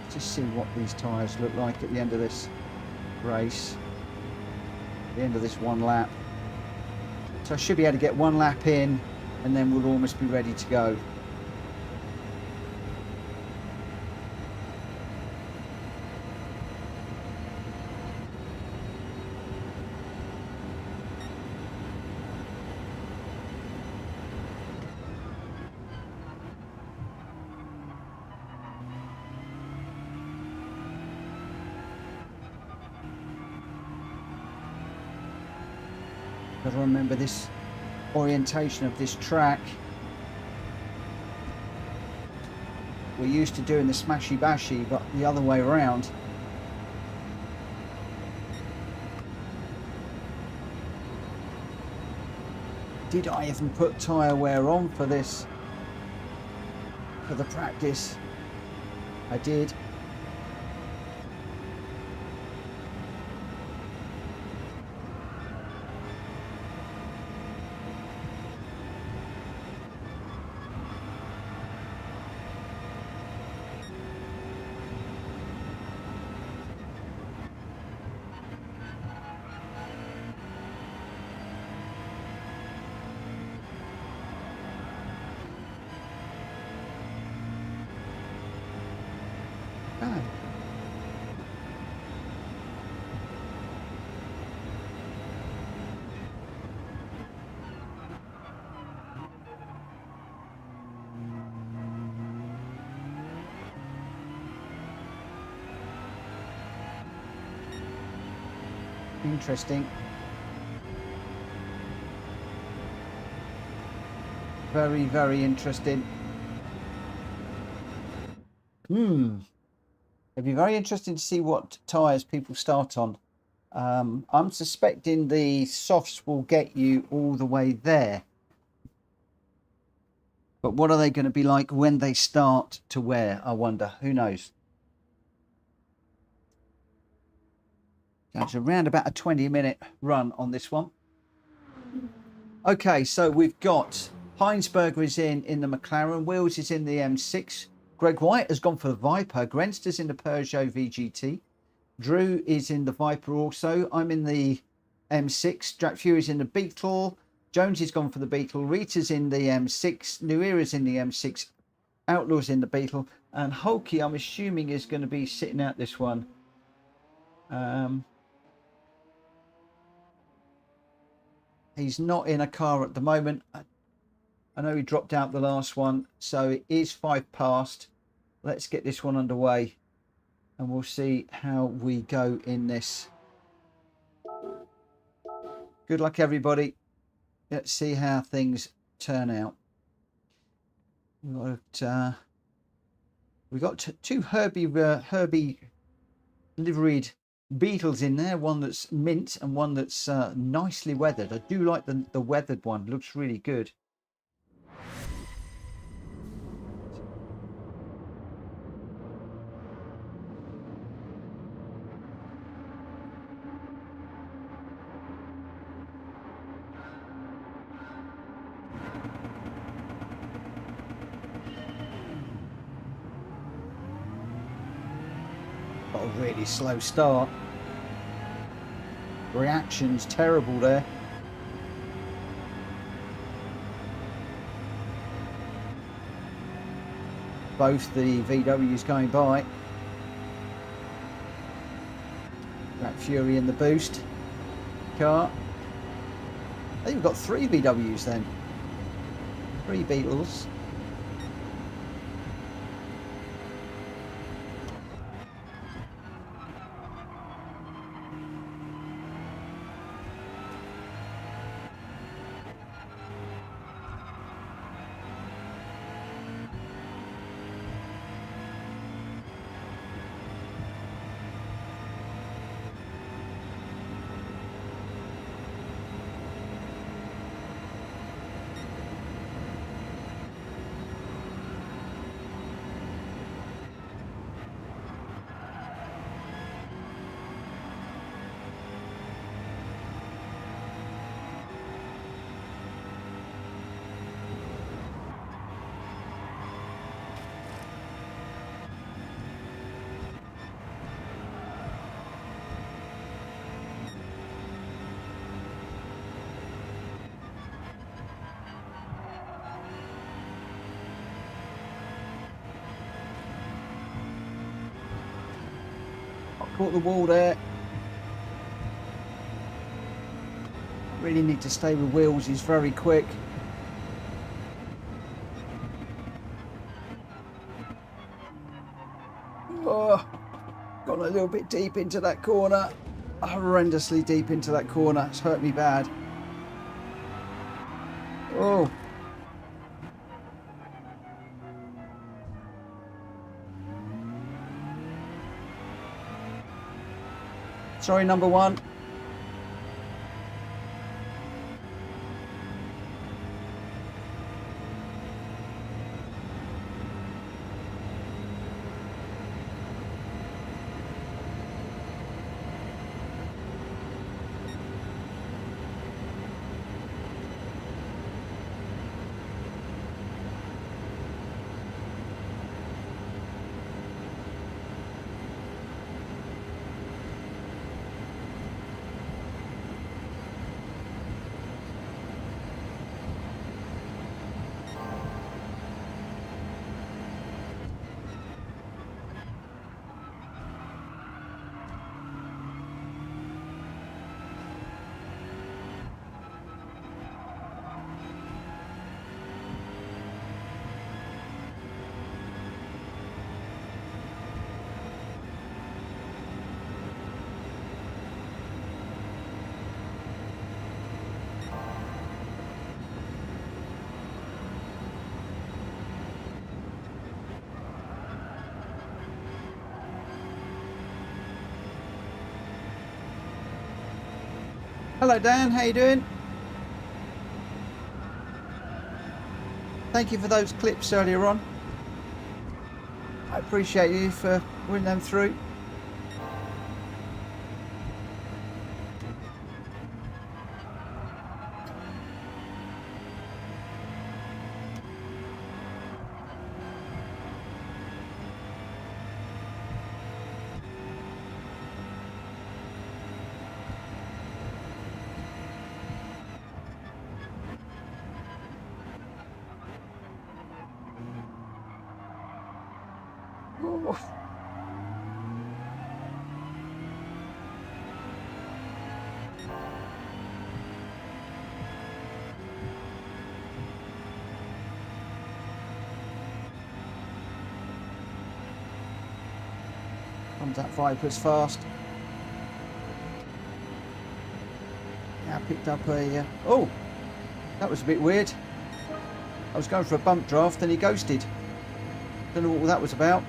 Let's just see what these tyres look like at the end of this race, at the end of this one lap. So I should be able to get one lap in and then we'll almost be ready to go. Got to remember this orientation of this track. We're used to doing the smashy bashy, but the other way around. Did I even put tyre wear on for this, for the practice? I did. Oh. Interesting. Very, very interesting. It'd be very interesting to see what tyres people start on. I'm suspecting the softs will get you all the way there. But what are they going to be like when they start to wear, I wonder? Who knows? That's around about a 20-minute run on this one. Okay, so we've got Heinsberger is in the McLaren, Wills is in the M6, Greg White has gone for the Viper, Grenster's in the Peugeot VGT, Drew is in the Viper also, I'm in the M6, Jack Fury's in the Beetle, Jones has gone for the Beetle, Rita's in the M6, New Era's in the M6, Outlaw's in the Beetle, and Hulky I'm assuming is going to be sitting out this one. He's not in a car at the moment. I know he dropped out the last one, so it is 5 past. Let's get this one underway and we'll see how we go in this. Good luck, everybody. Let's see how things turn out. We've got two Herbie liveried Beetles in there, one that's mint and one that's nicely weathered. I do like the weathered one, looks really good. Got a really slow start. Reaction's terrible there. Both the VWs going by. Black Fury in the boost car. I think we've got 3 VWs then. 3 Beetles. Caught the wall there. Really need to stay with wheels. He's very quick. Oh, gone a little bit deep into that corner. Horrendously deep into that corner. It's hurt me bad. Oh. Sorry, number one. Hello Dan, how you doing? Thank you for those clips earlier on. I appreciate you for running them through. Oh. Comes that Viper's fast. Now picked up a... oh, that was a bit weird. I was going for a bump draft and he ghosted. Don't know what that was about.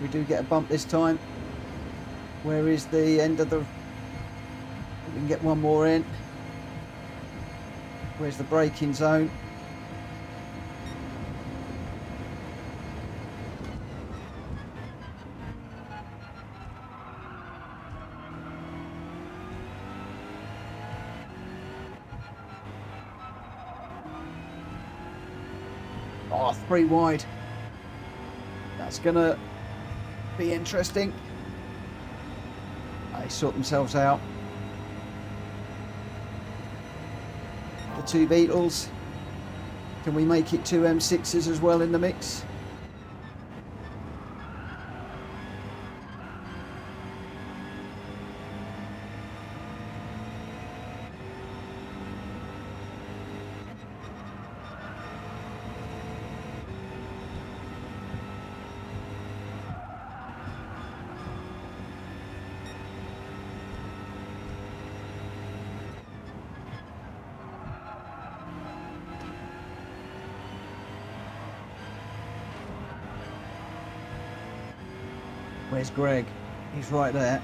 We do get a bump this time. Where is the end of the... we can get one more in. Where's the braking zone? Oh, 3 wide. That's gonna be interesting. They sort themselves out. The 2 Beetles. Can we make it 2 M6s as well in the mix? Where's Greg? He's right there.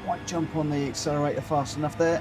quite jump on the accelerator fast enough there.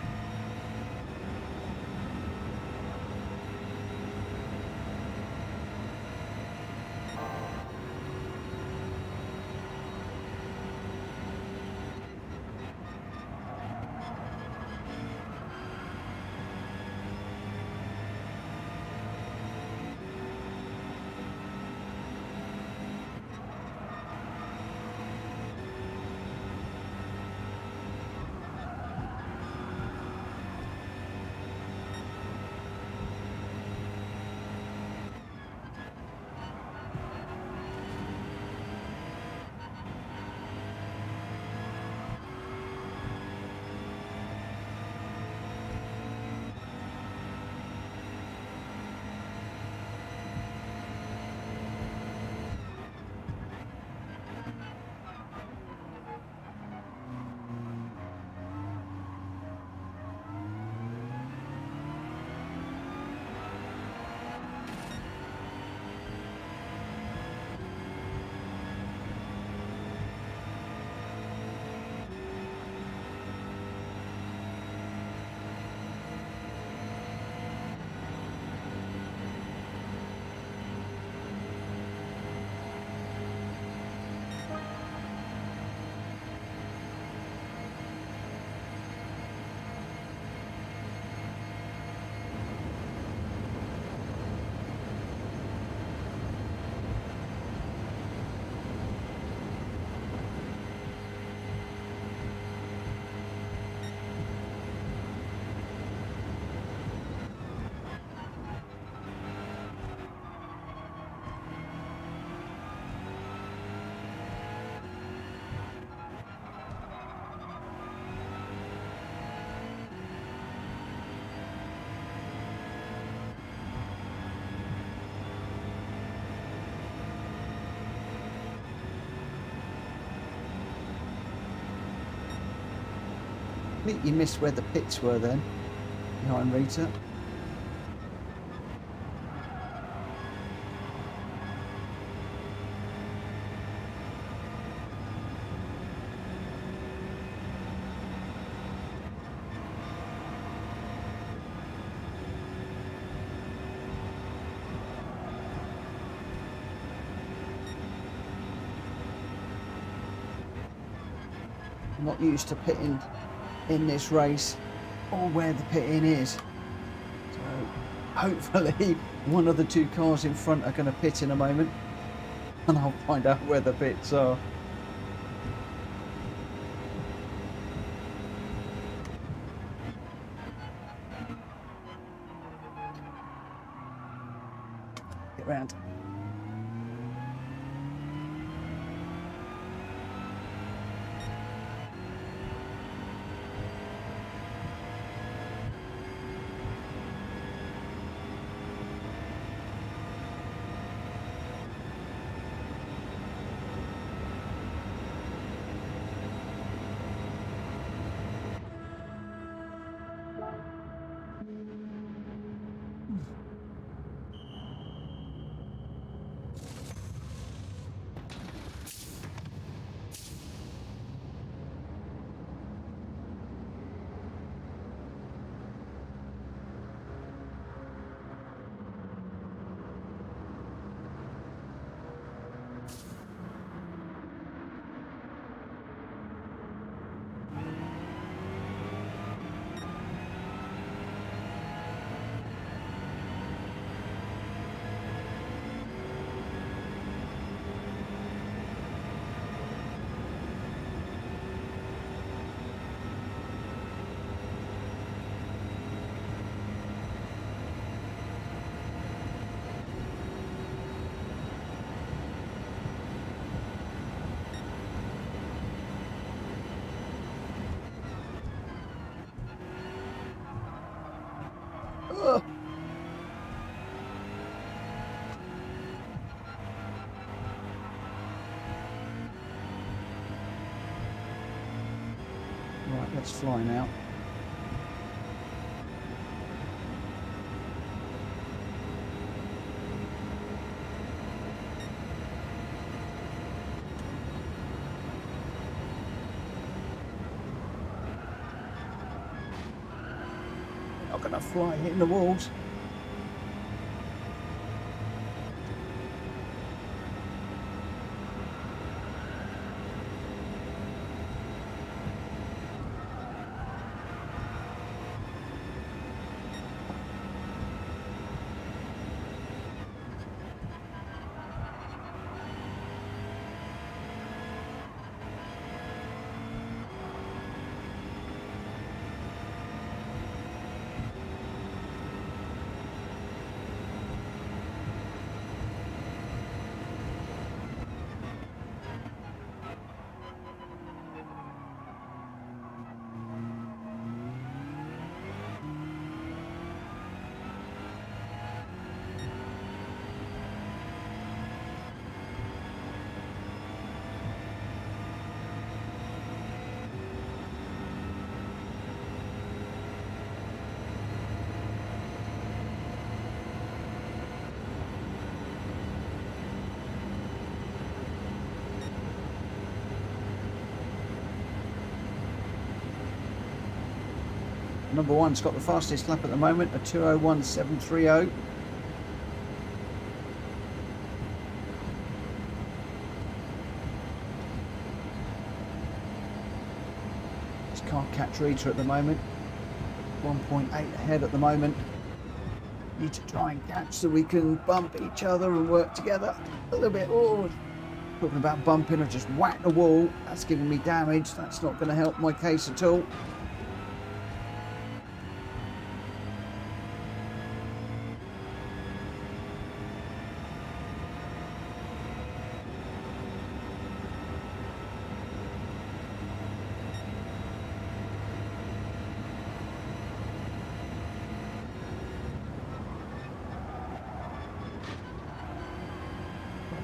Completely missed where the pits were then, behind Rita. I'm not used to pitting in this race or where the pit-in is, so hopefully one of the two cars in front are going to pit in a moment and I'll find out where the pits are. Get round. Ugh. Right, let's fly now. not going to fly hitting the walls. Number one's got the fastest lap at the moment, a 2:01.730. Just can't catch Rita at the moment. 1.8 ahead at the moment. Need to try and catch so we can bump each other and work together a little bit. Oh, talking about bumping, I just whacked the wall. That's giving me damage. That's not going to help my case at all.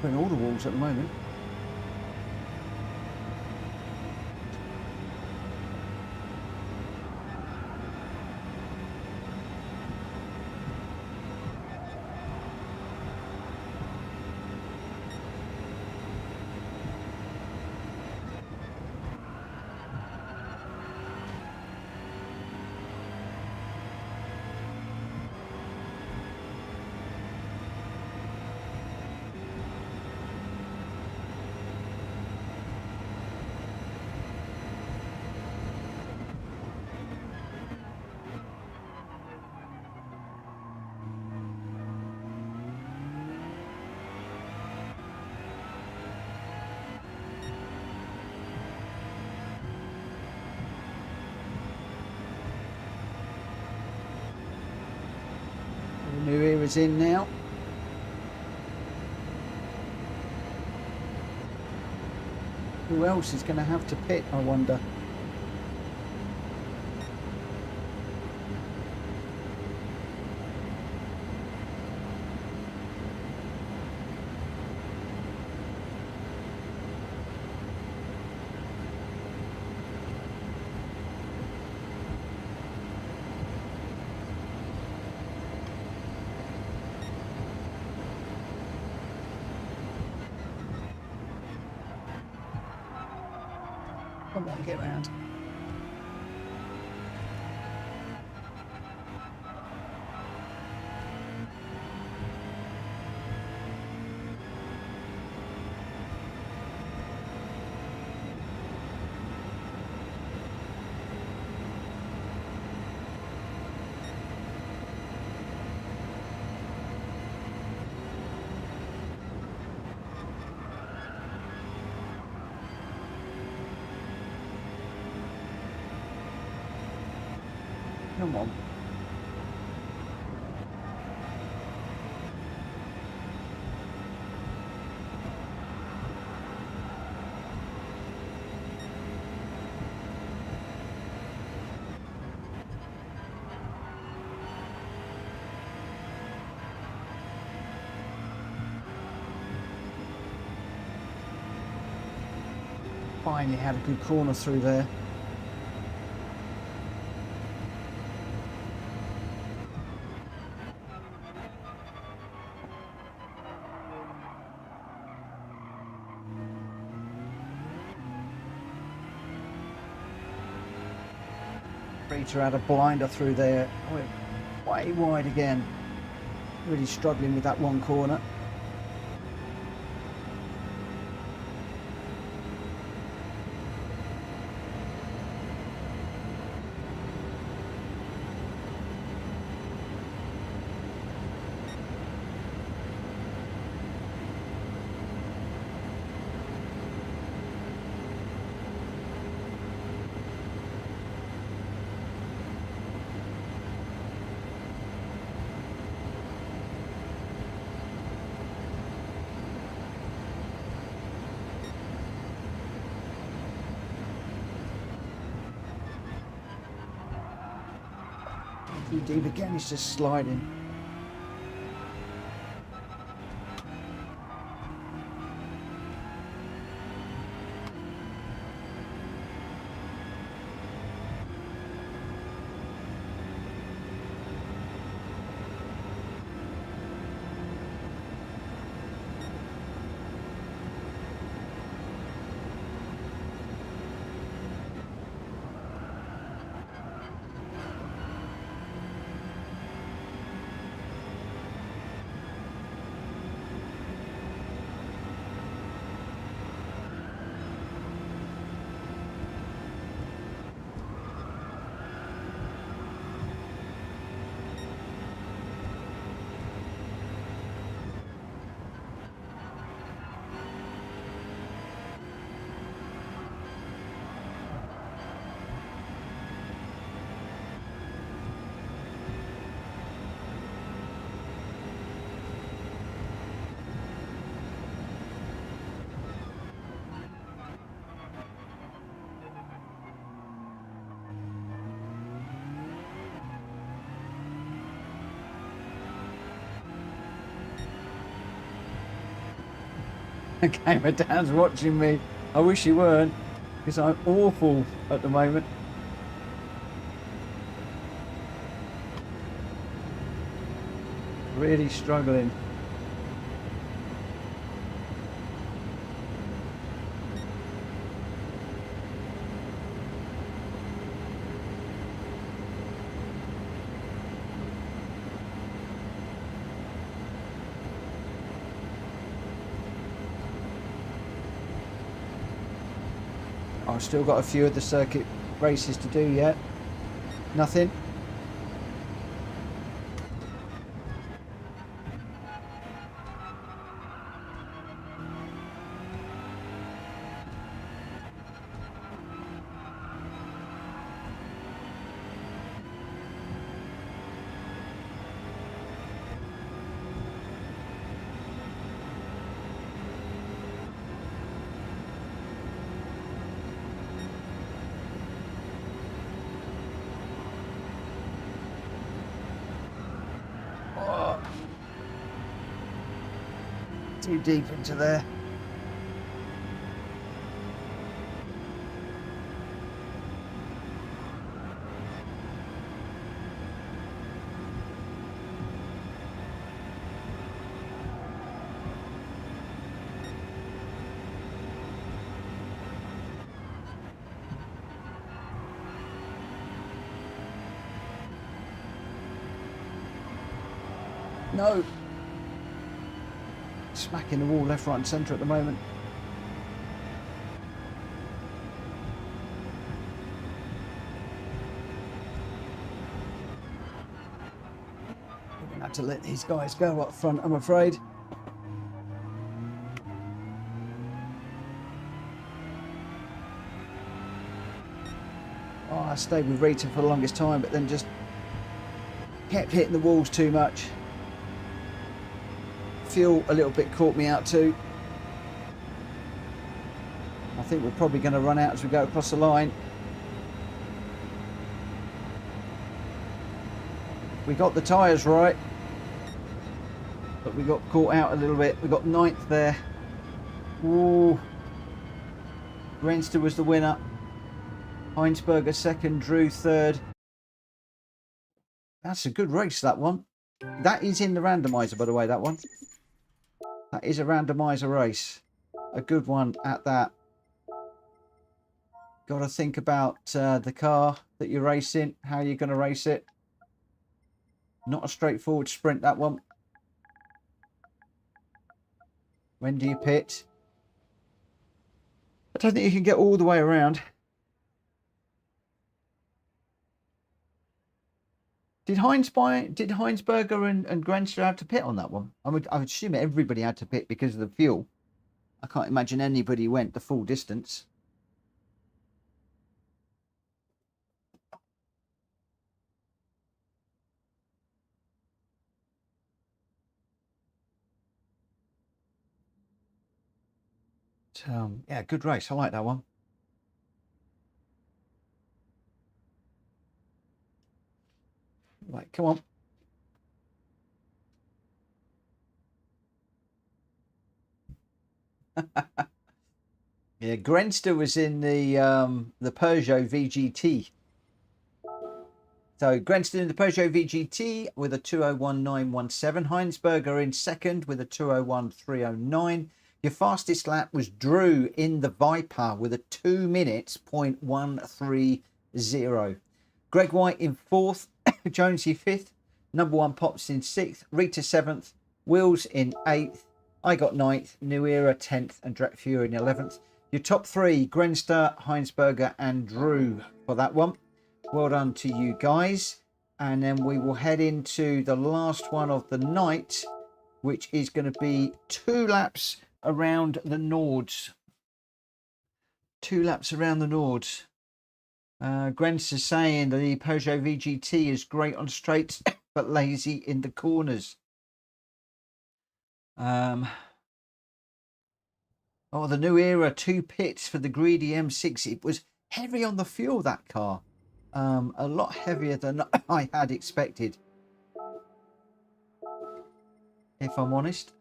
In all the walls at the moment. New era's in now. Who else is going to have to pit, I wonder? Come on, get round. Come on. Finally had a good corner through there. Rita had a blinder through there. way wide again. Really struggling with that one corner. Too deep again, it's just sliding. Gamer Dan's watching me. I wish he weren't, because I'm awful at the moment. Really struggling. I've still got a few of the circuit races to do yet. Nothing. Too deep into there. No. Smacking the wall left, right and centre at the moment. We're going to have to let these guys go up front, I'm afraid. Oh, I stayed with Rita for the longest time, but then just kept hitting the walls too much. Fuel a little bit caught me out too. I think we're probably going to run out as we go across the line. We got the tyres right, but we got caught out a little bit. We got 9th there. Ooh. Renster was the winner. Heinsberger second, Drew third. That's a good race, that one. That is in the randomizer, by the way, that one. That is a randomizer race. A good one at that. Got to think about the car that you're racing, how you're going to race it. Not a straightforward sprint, that one. When do you pit? I don't think you can get all the way around. Did Heinsberger and Grenster have to pit on that one? I would assume everybody had to pit because of the fuel. I can't imagine anybody went the full distance. Yeah, good race. I like that one. Right, come on. Yeah, Grenster was in the Peugeot VGT. So Grenster in the Peugeot VGT with a 201.917. Heinsberger in second with a 201.309. Your fastest lap was Drew in the Viper with a 2 minutes 0.130. Greg White in fourth, Jonesy fifth, number one Pops in sixth, Rita seventh, Wills in eighth, I got ninth, New Era 10th, and Drek Fury in 11th. Your top three, Grenster, Heinsberger, and Drew for that one. Well done to you guys. And then we will head into the last one of the night, which is going to be 2 laps around the Nords. 2 laps around the Nords. Grenster saying that the Peugeot VGT is great on straights, but lazy in the corners. Oh, the New Era 2 pits for the greedy M6. It was heavy on the fuel, that car. A lot heavier than I had expected, if I'm honest.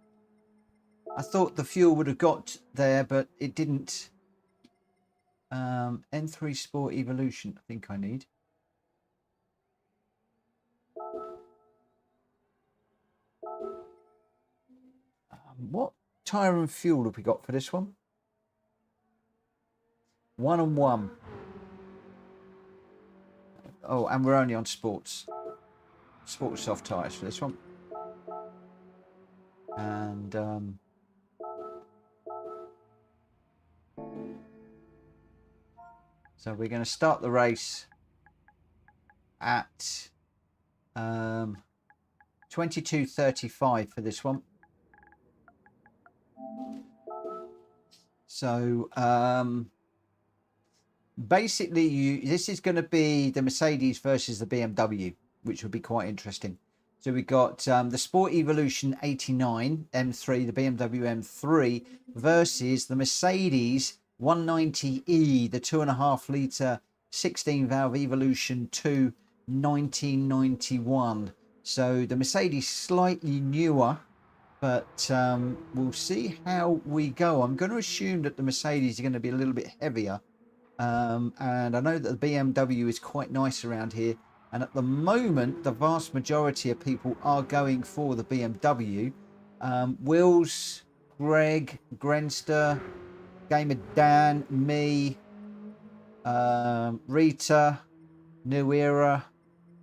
I thought the fuel would have got there, but it didn't. M3 Sport Evolution, I think I need. What tyre and fuel have we got for this one? 1 and 1. Oh, and we're only on sports soft tyres for this one. And so we're going to start the race at 22:35 for this one. So basically, this is going to be the Mercedes versus the BMW, which would be quite interesting. So we got the Sport Evolution 89 M3, the BMW M3 versus the Mercedes 190E, the 2.5 litre 16 valve Evolution 2 1991. So the Mercedes slightly newer, but we'll see how we go. I'm going to assume that the Mercedes are going to be a little bit heavier. And I know that the BMW is quite nice around here. And at the moment, the vast majority of people are going for the BMW. Wills, Greg, Grenster, Gamer Dan, me, Rita, New Era,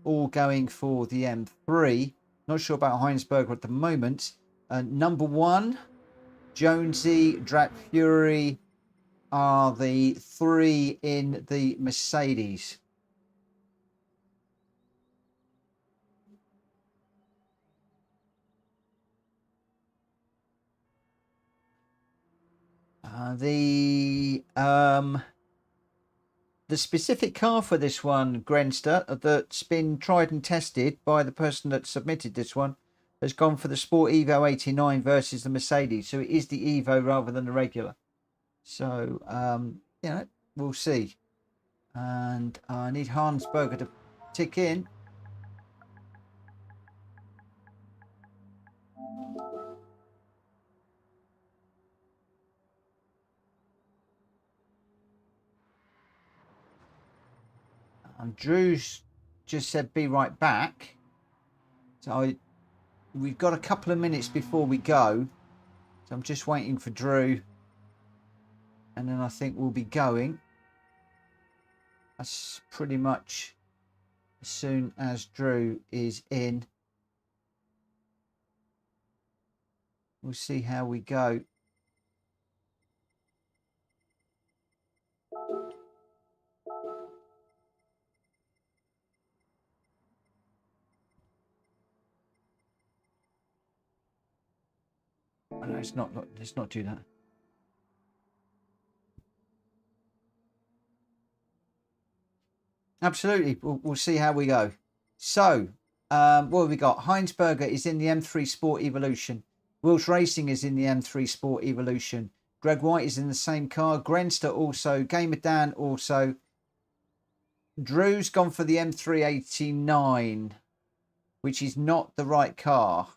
all going for the M3. Not sure about Heinsberger at the moment. Number 1, Jonesy, Drat Fury are the 3 in the Mercedes. The specific car for this one, Grenster, that's been tried and tested by the person that submitted this one, has gone for the Sport Evo 89 versus the Mercedes. So it is the Evo rather than the regular. So, you know, we'll see. And I need Heinsberger to tick in. And Drew's just said be right back. So we've got a couple of minutes before we go. So I'm just waiting for Drew. And then I think we'll be going. That's pretty much as soon as Drew is in. We'll see how we go. Oh, no, it's not. Let's not do that. Absolutely. We'll see how we go. So, what have we got? Heinsberger is in the M3 Sport Evolution. Wills Racing is in the M3 Sport Evolution. Greg White is in the same car. Grenster also. Gamer Dan also. Drew's gone for the M389, which is not the right car.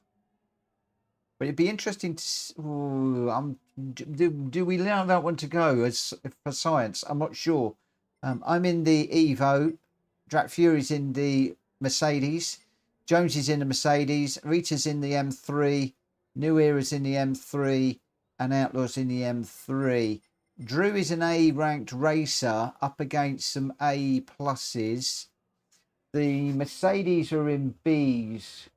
But it'd be interesting to... Ooh, do we allow that one to go as for science? I'm not sure. I'm in the Evo. Drac Fury's in the Mercedes. Jones is in the Mercedes. Rita's in the M3. New Era's in the M3. And Outlaw's in the M3. Drew is an A-ranked racer up against some A pluses. The Mercedes are in Bs.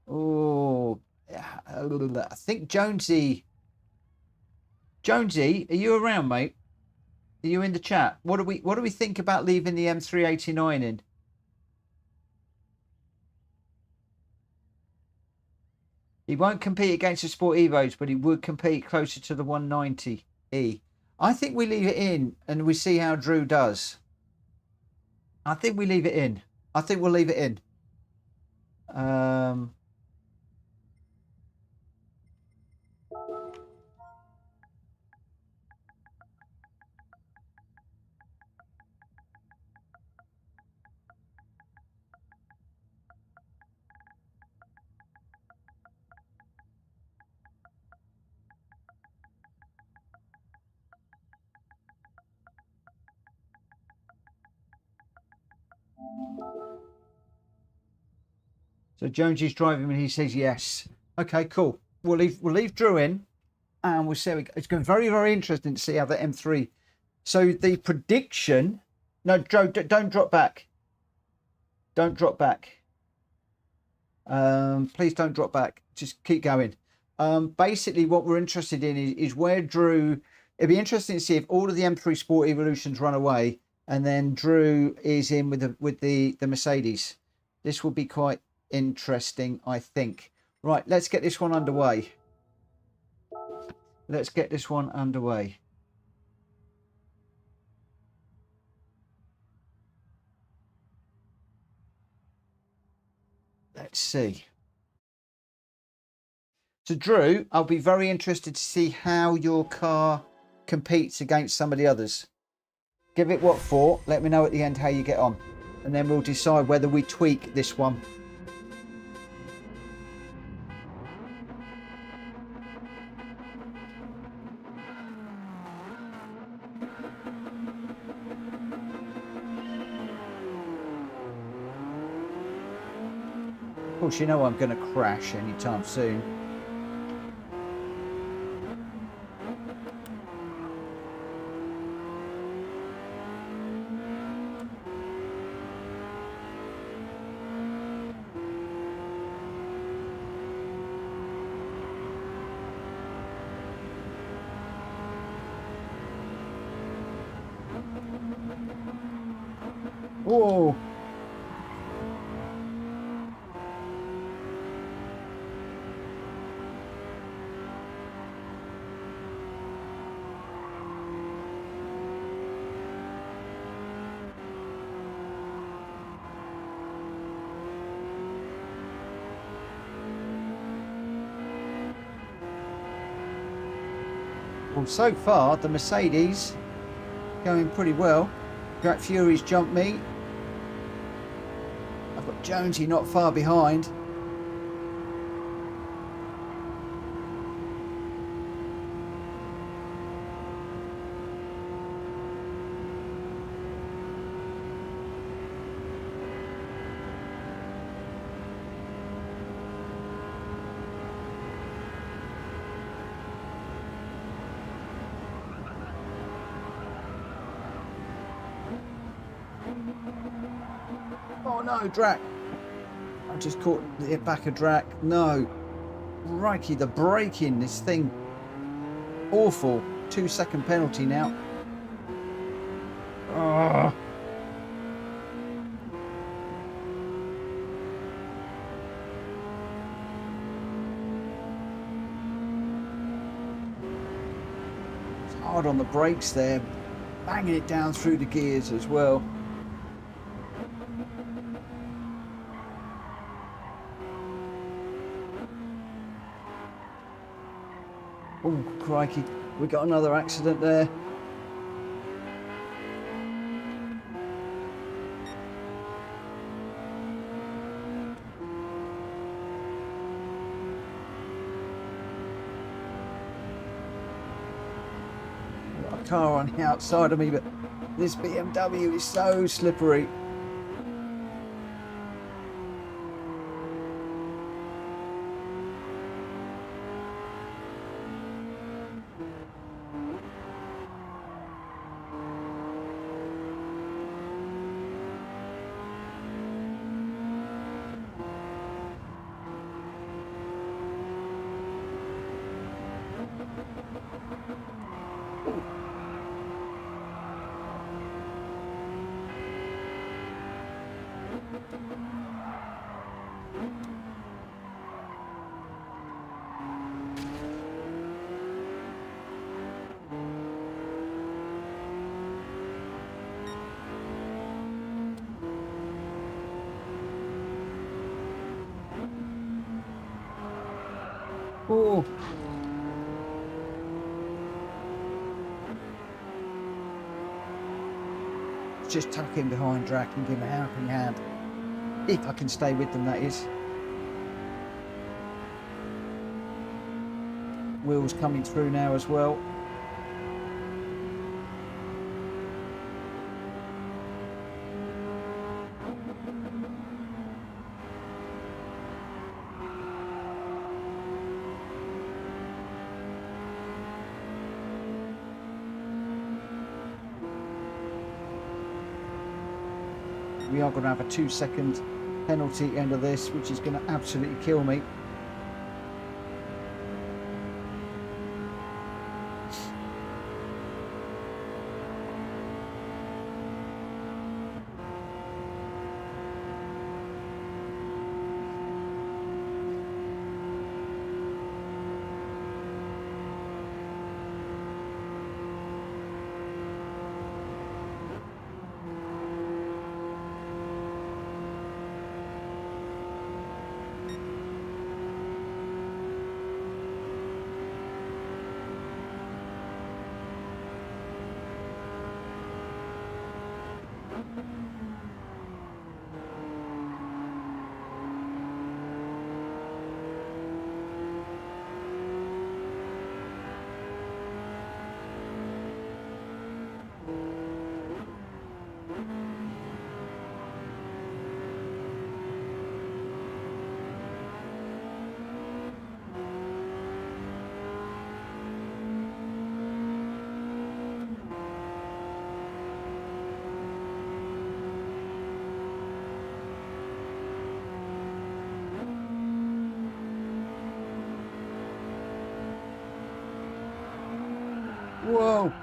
Oh, I think Jonesy, are you around, mate? Are you in the chat? What do we think about leaving the M389 in? He won't compete against the Sport Evos, but he would compete closer to the 190E. I think we leave it in and we see how Drew does. I think we leave it in. I think we'll leave it in. So Jones is driving and he says yes. Okay, cool. We'll leave Drew in and we'll see. It's going to be very, very interesting to see how the M3. So the prediction. No, Joe, don't drop back. Don't drop back. Please don't drop back. Just keep going. Basically, what we're interested in is where Drew. It'd be interesting to see if all of the M3 Sport Evolutions run away, and then Drew is in with the Mercedes. This will be quite interesting, I think. Right, let's get this one underway. Let's get this one underway. Let's see. So Drew, I'll be very interested to see how your car competes against some of the others. Give it what for. Let me know at the end how you get on. And then we'll decide whether we tweak this one. Of course, you know I'm going to crash anytime soon. Whoa. Well, so far the Mercedes going pretty well. Drac Fury's jumped me. I've got Jonesy not far behind. no, Drac. I just caught the back of Drac. No. Crikey, the braking, this thing. Awful. 2-second penalty now. Oh. It's hard on the brakes there. Banging it down through the gears as well. Oh, crikey. We got another accident there. Got a car on the outside of me, but this BMW is so slippery. Oh. Just tuck in behind Drac and give him a helping hand. If I can stay with them, that is. Will's coming through now as well. We are going to have a 2-second penalty at the end of this, which is going to absolutely kill me. Whoa.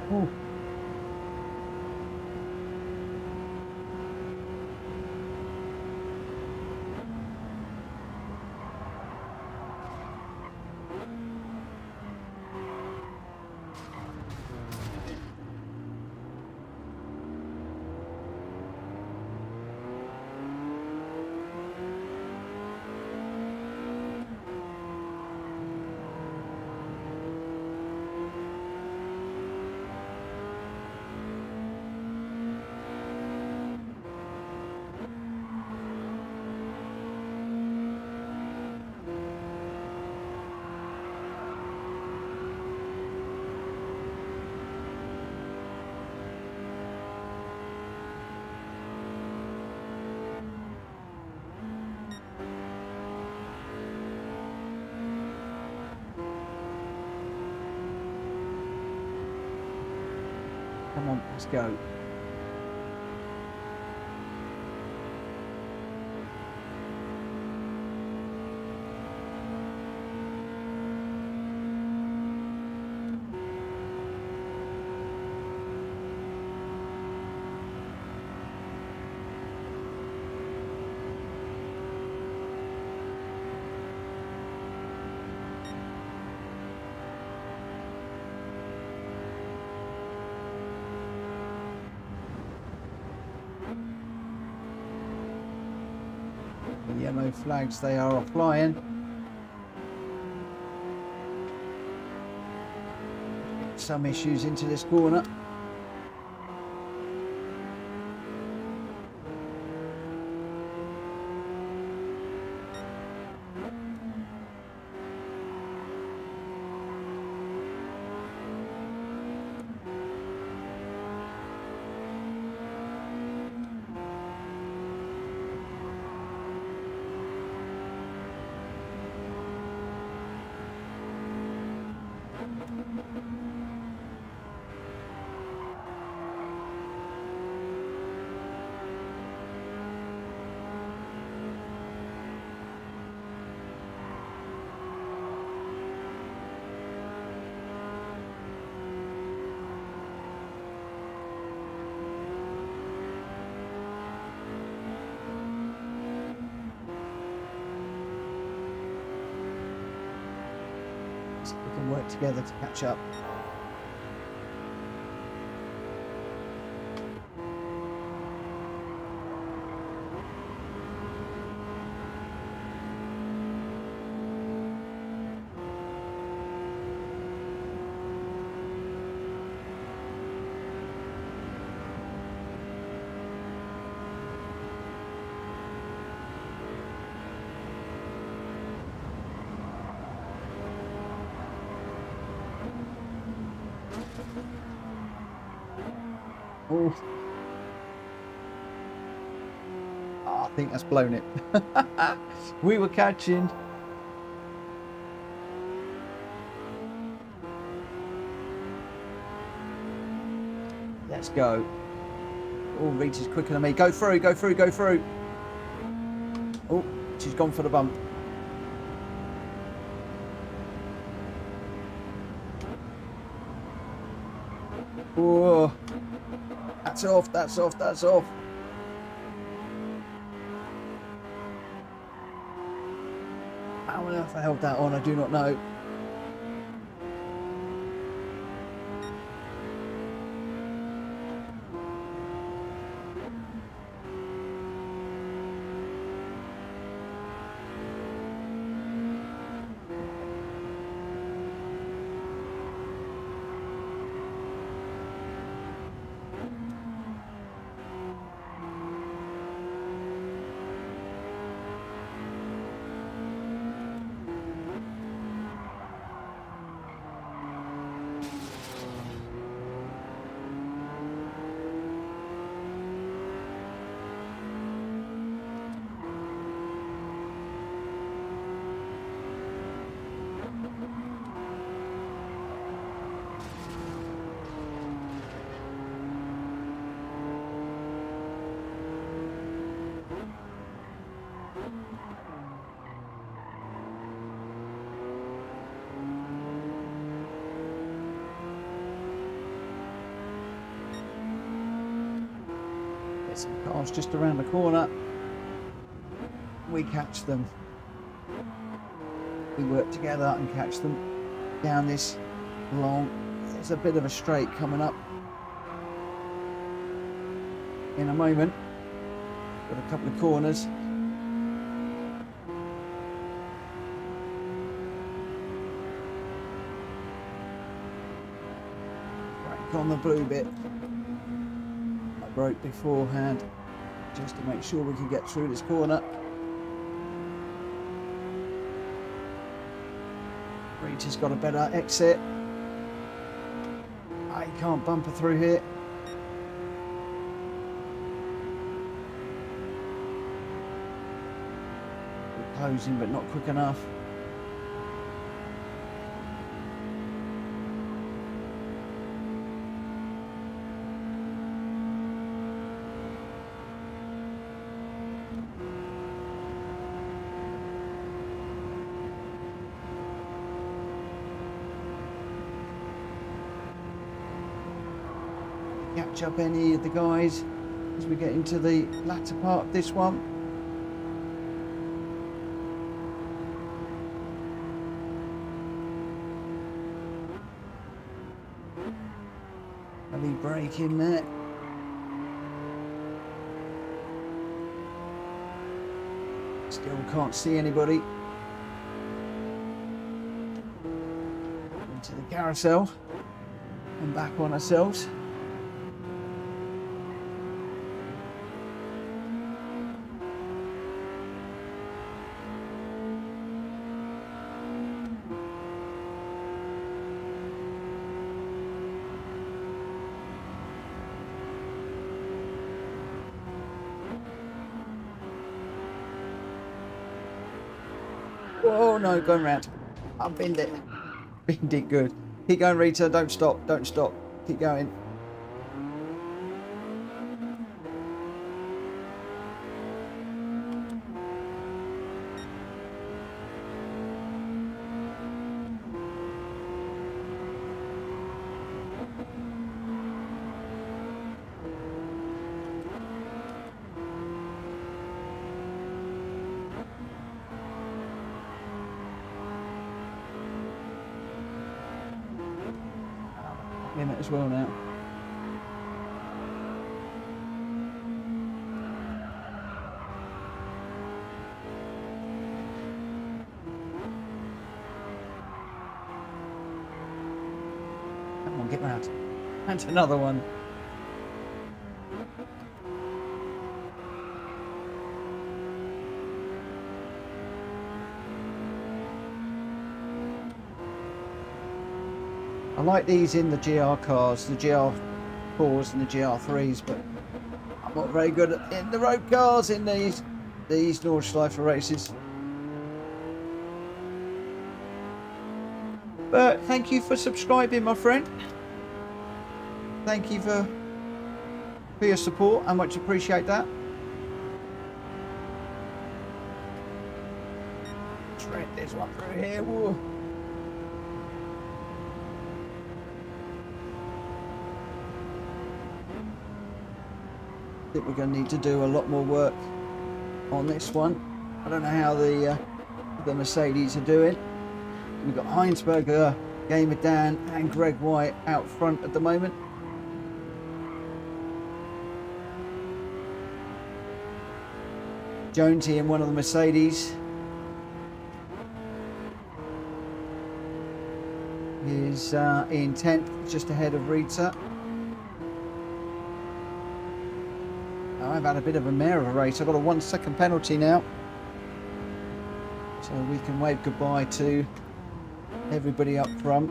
Oh. Come on, let's go. Yellow flags, they are flying. Some issues into this corner. We can work together to catch up. Oh. Oh, I think that's blown it. We were catching. Let's go. Oh, Rita's quicker than me. Go through, go through, go through. Oh, she's gone for the bump. Oh, that's off, that's off, that's off. How on earth I held that on, I do not know. Some cars just around the corner. We catch them. We work together and catch them down this long. There's a bit of a straight coming up in a moment. Got a couple of corners. Crack on the blue bit. I broke beforehand just to make sure we can get through this corner. Rita's got a better exit. I can't bumper through here. We're closing, but not quick enough. Catch up any of the guys as we get into the latter part of this one. Heavy brake in there. Still can't see anybody. Into the carousel and back on ourselves. Oh no, going round. I'll binned it. Binned it good. Keep going, Rita. Don't stop. Don't stop. Keep going. Limit as well now. Come on, get round. And another one. I like these in the GR cars, the GR4s and the GR3s, but I'm not very good in the road cars in these Nordschleife races. But thank you for subscribing, my friend. Thank you for your support. I much appreciate that. Shred this one through here. Whoa. I think we're going to need to do a lot more work on this one. I don't know how the Mercedes are doing. We've got Heinsberger, Gamer Dan and Greg White out front at the moment. Jonesy in one of the Mercedes is in 10th, just ahead of Rita. I've had a bit of a mare of a race. I've got a 1 second penalty now, so we can wave goodbye to everybody up front.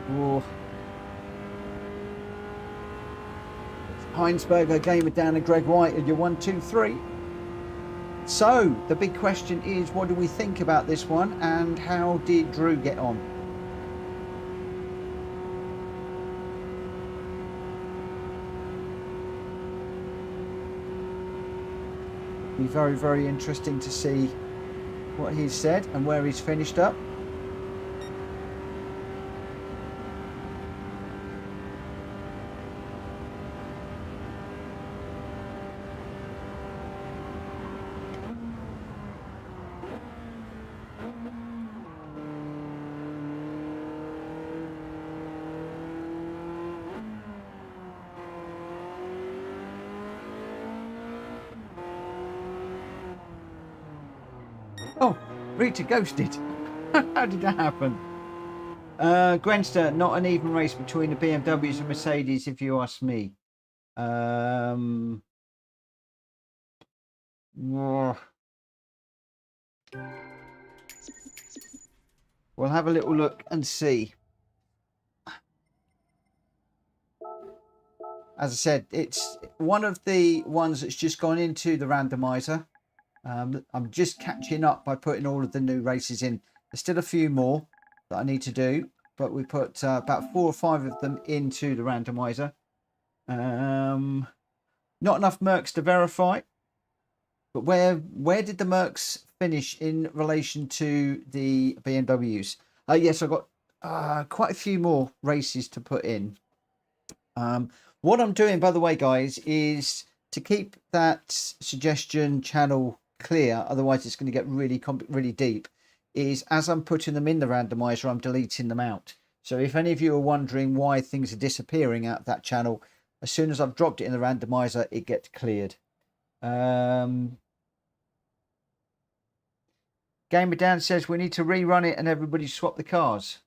Whoa. Heinsberger, Gamer Dan and Greg White are your 1, 2, 3. So the big question is, what do we think about this one and how did Drew get on? Be very, very interesting to see what he's said and where he's finished up. Oh, Rita ghosted. How did that happen? Grenster, not an even race between the BMWs and Mercedes, if you ask me. We'll have a little look and see. As I said, it's one of the ones that's just gone into the randomizer. I'm just catching up by putting all of the new races in. There's still a few more that I need to do, but we put about 4 or 5 of them into the randomizer. Not enough Mercs to verify, but where did the Mercs finish in relation to the BMWs? Yes, I've got quite a few more races to put in. What I'm doing, by the way, guys, is to keep that suggestion channel clear, otherwise it's going to get really deep, is as I'm putting them in the randomizer, I'm deleting them out. So if any of you are wondering why things are disappearing out of that channel, as soon as I've dropped it in the randomizer, it gets cleared. Gamer Dan says we need to rerun it and everybody swap the cars.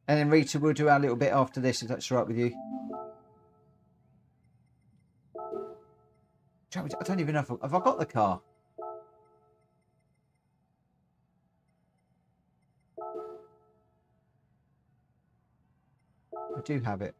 And then Rita, we'll do our little bit after this, if that's all right with you. I don't even know if have I got the car. I do have it.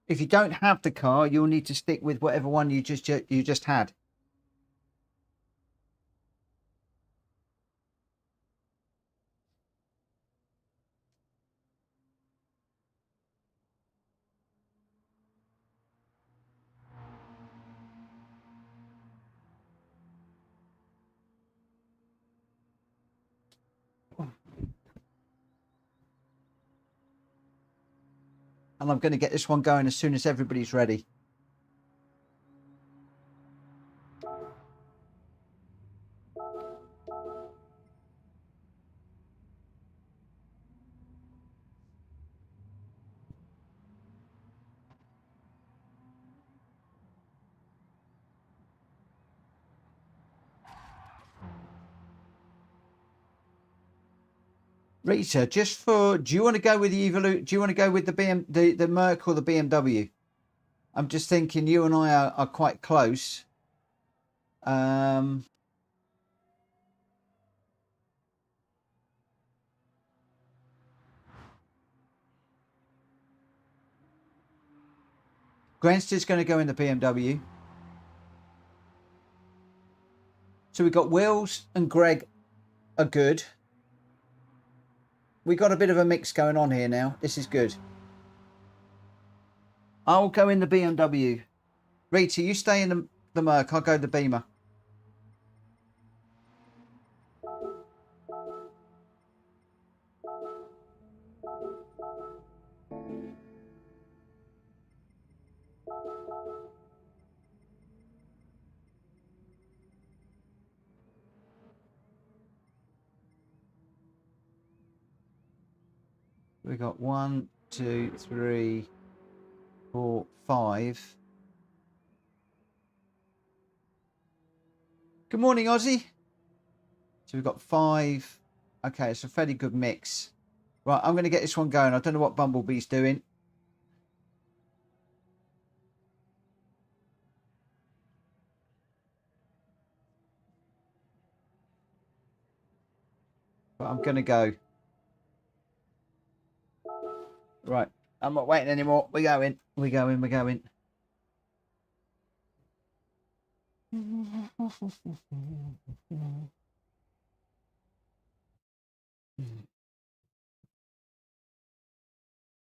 If you don't have the car, you'll need to stick with whatever one you just had. And I'm going to get this one going as soon as everybody's ready. Rita, just for, do you want to go with the Evolute? Do you want to go with the the Merc or the BMW? I'm just thinking you and I are quite close. Grenster's going to go in the BMW. So we've got Wills and Greg are good. We got a bit of a mix going on here now. This is good. I'll go in the BMW. Rita, you stay in the Merc. I'll go the Beamer. We got 1, 2, 3, 4, 5. Good morning, Aussie. So we've got 5. Okay, it's a fairly good mix. Right, I'm going to get this one going. I don't know what Bumblebee's doing. But I'm going to go. Right. I'm not waiting anymore. We're going. We're going. We're going.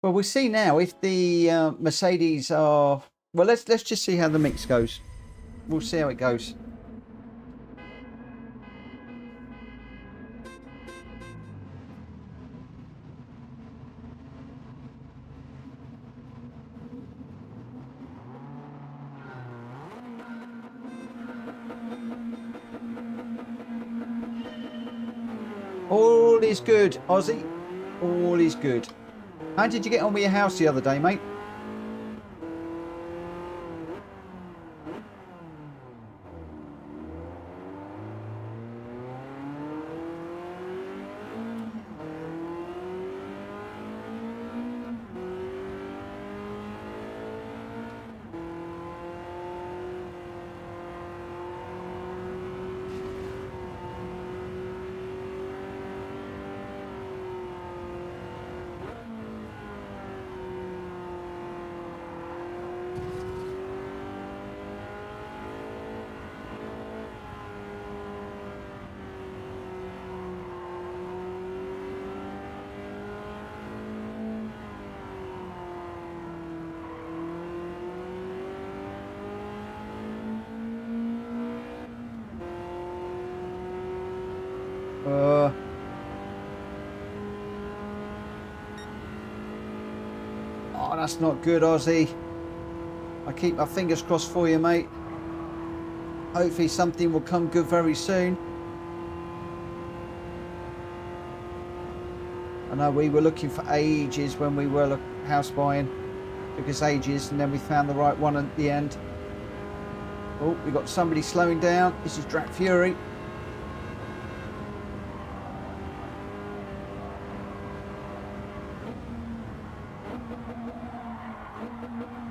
Well, we'll see now if the Mercedes are... Well, let's just see how the mix goes. We'll see how it goes. All is good, Aussie. All is good. How did you get on with your house the other day, mate? Oh, that's not good, Aussie. I keep my fingers crossed for you, mate. Hopefully something will come good very soon. I know we were looking for ages when we were house buying. Took us ages, and then we found the right one at the end. Oh, we got somebody slowing down. This is Drag Fury.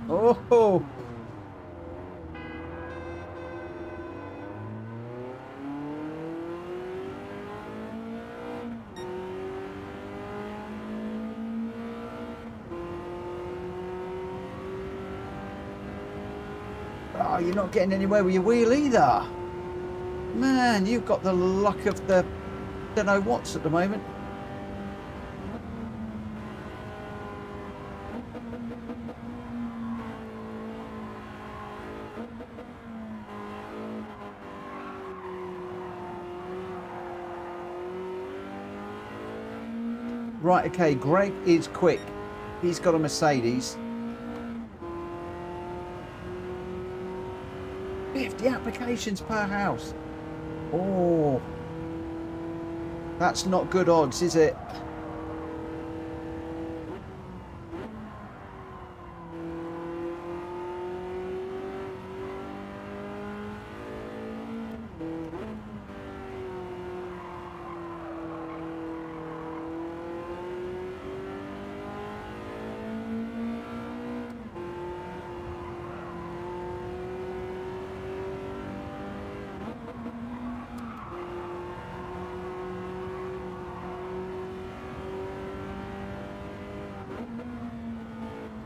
Oh! Oh, you're not getting anywhere with your wheel either. Man, you've got the luck of the don't know what's at the moment. Right, okay, Greg is quick. He's got a Mercedes. 50 applications per house. Oh, that's not good odds, is it?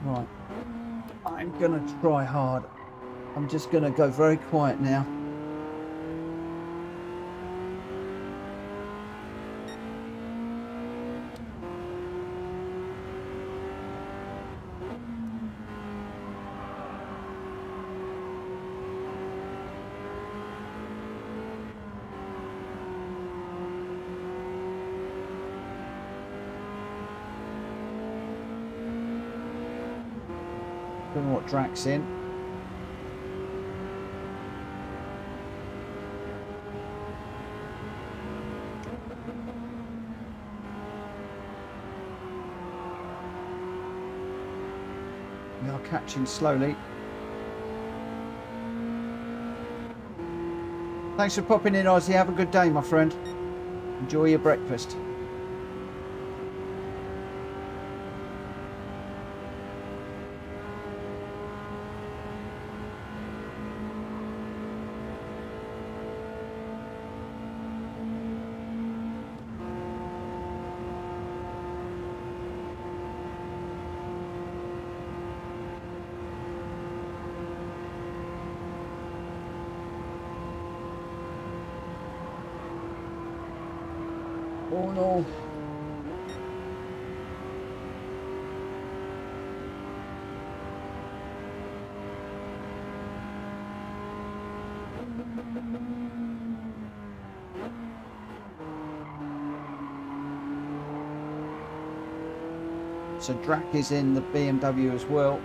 Right, I'm gonna try hard. I'm just gonna go very quiet now. Don't know what Gr.x in. We are catching slowly. Thanks for popping in, Ozzy. Have a good day, my friend. Enjoy your breakfast. Oh no. So Gr.x is in the BMW as well.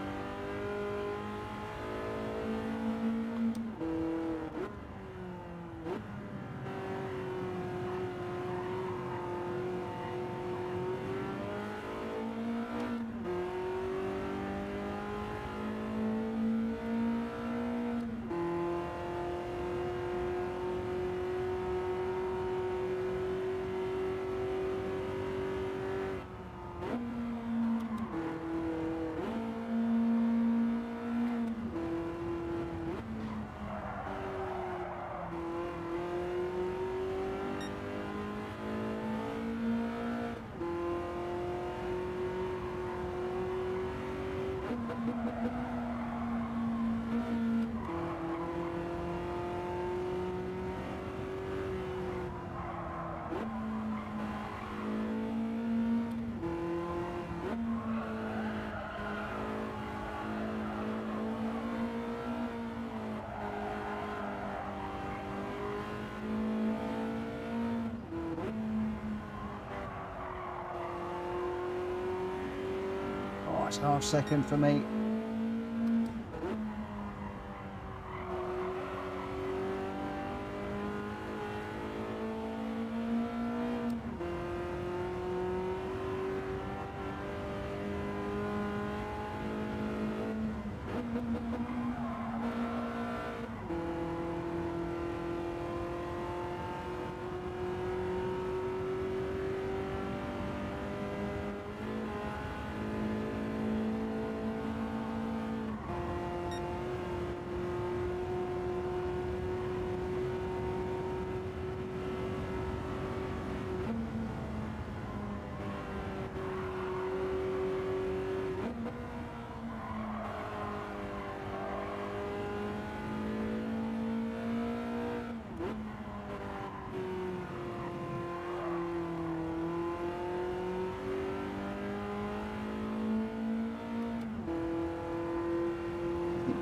Oh, it's half second for me.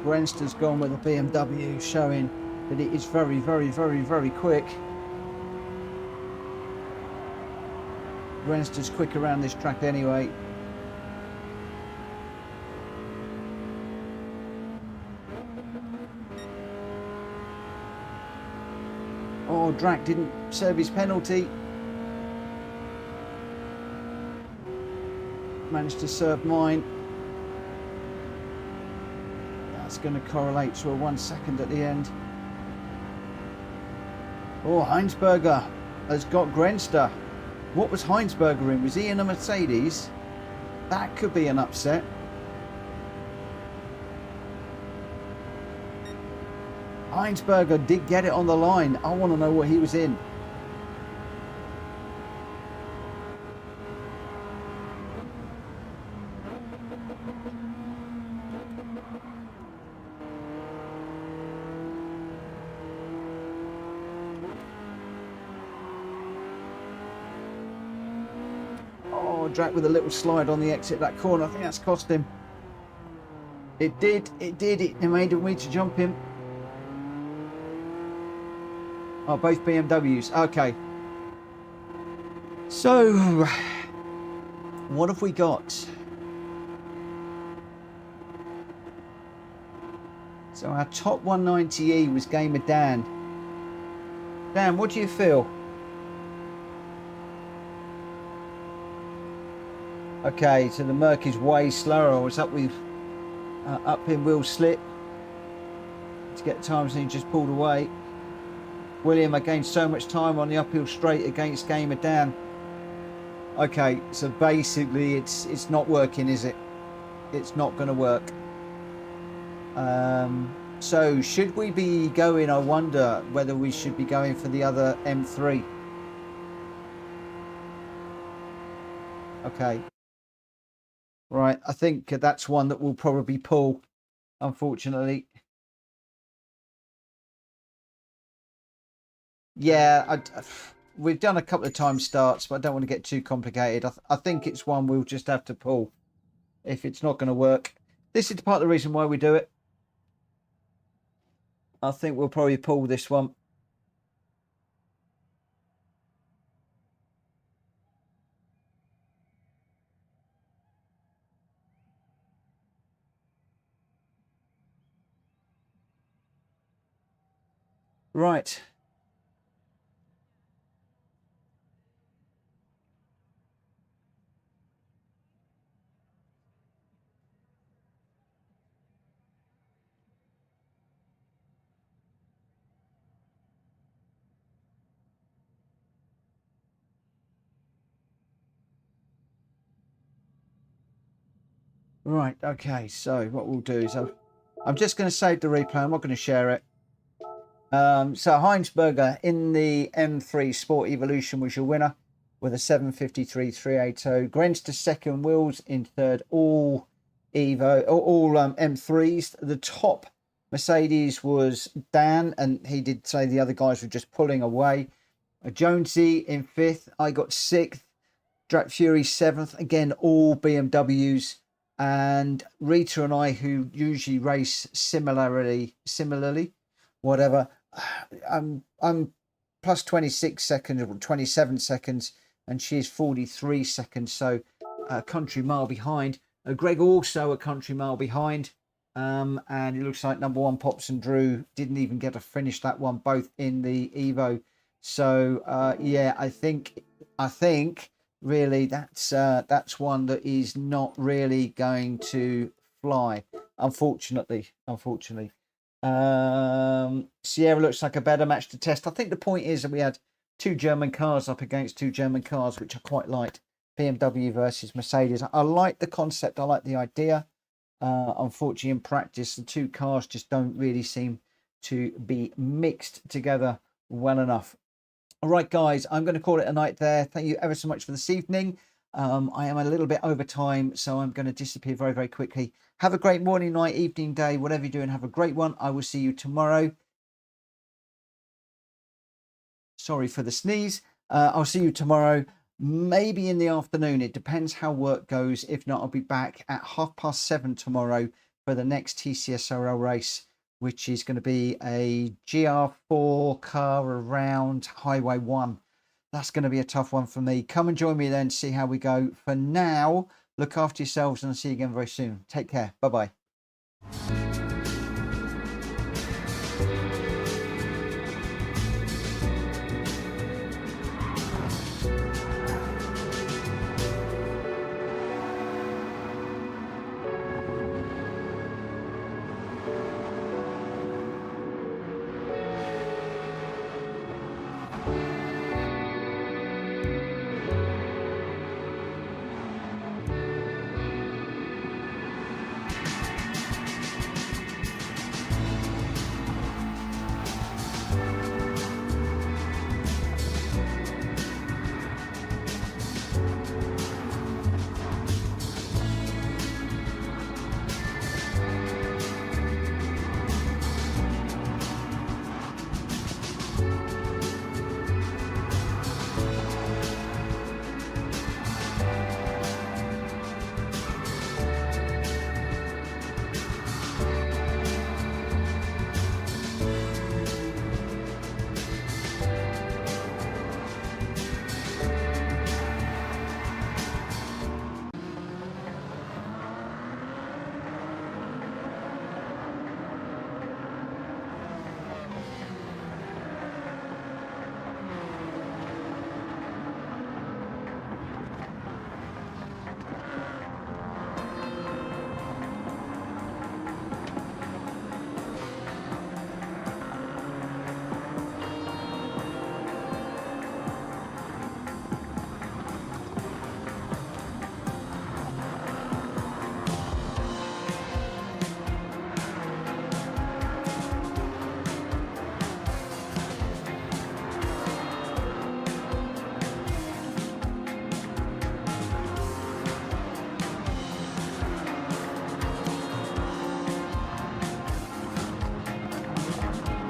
Gr.x has gone with a BMW, showing that it is very, very, very, very quick. Gr.x is quick around this track anyway. Oh, Gr.x didn't serve his penalty. Managed to serve mine. That's going to correlate to a 1 second at the end. Oh, Heinsberger has got Gr.x. What was Heinsberger in? Was he in a Mercedes? That could be an upset. Heinsberger did get it on the line. I want to know what he was in. Oh, Gr.x with a little slide on the exit of that corner. I think that's cost him. It did. It made him need to jump him. Oh, both BMWs. Okay. So, what have we got? So our top 190E was Gamer Dan. Dan, what do you feel? Okay, so the Merc is way slower. I was up with up in wheel slip to get times and he just pulled away. William, I gained so much time on the uphill straight against Gamer Dan. Okay, so basically it's not working, is it? It's not going to work. So should we be going, I wonder whether we should be going for the other M3. Okay. Right, I think that's one that will probably pull, unfortunately. Yeah, we've done a couple of time starts, but I don't want to get too complicated. I think it's one we'll just have to pull if it's not going to work. This is part of the reason why we do it. I think we'll probably pull this one. Right. Right, okay, so what we'll do is I'm just going to save the replay. I'm not going to share it. So Heinsberger in the M3 Sport Evolution was your winner with a 753.380. Grenster second, Wills in third, all Evo, all M3s. The top Mercedes was Dan, and he did say the other guys were just pulling away. Jonesy in fifth. I got sixth. Drat Fury seventh. Again, all BMWs. And Rita and I, who usually race similarly, whatever, I'm plus 26 seconds or 27 seconds, and she's 43 seconds, so a country mile behind. Greg also a country mile behind, and it looks like number one Pops and Drew didn't even get to finish that one, both in the Evo. So yeah, I think really that's one that is not really going to fly, unfortunately. Sierra looks like a better match to test. I think the point is that we had two German cars up against two German cars, which I quite liked. BMW versus Mercedes. I like the concept, I like the idea. Unfortunately, in practice, the two cars just don't really seem to be mixed together well enough. All right, guys, I'm going to call it a night there. Thank you ever so much for this evening. I am a little bit over time, so I'm going to disappear very, very quickly. Have a great morning, night, evening, day, whatever you're doing. Have a great one. I will see you tomorrow. Sorry for the sneeze. I'll see you tomorrow, maybe in the afternoon. It depends how work goes. If not, I'll be back at 7:30 tomorrow for the next TCSRL race, which is going to be a GR4 car around Highway 1. That's going to be a tough one for me. Come and join me then, see how we go. For now, look after yourselves, and I'll see you again very soon. Take care. Bye-bye.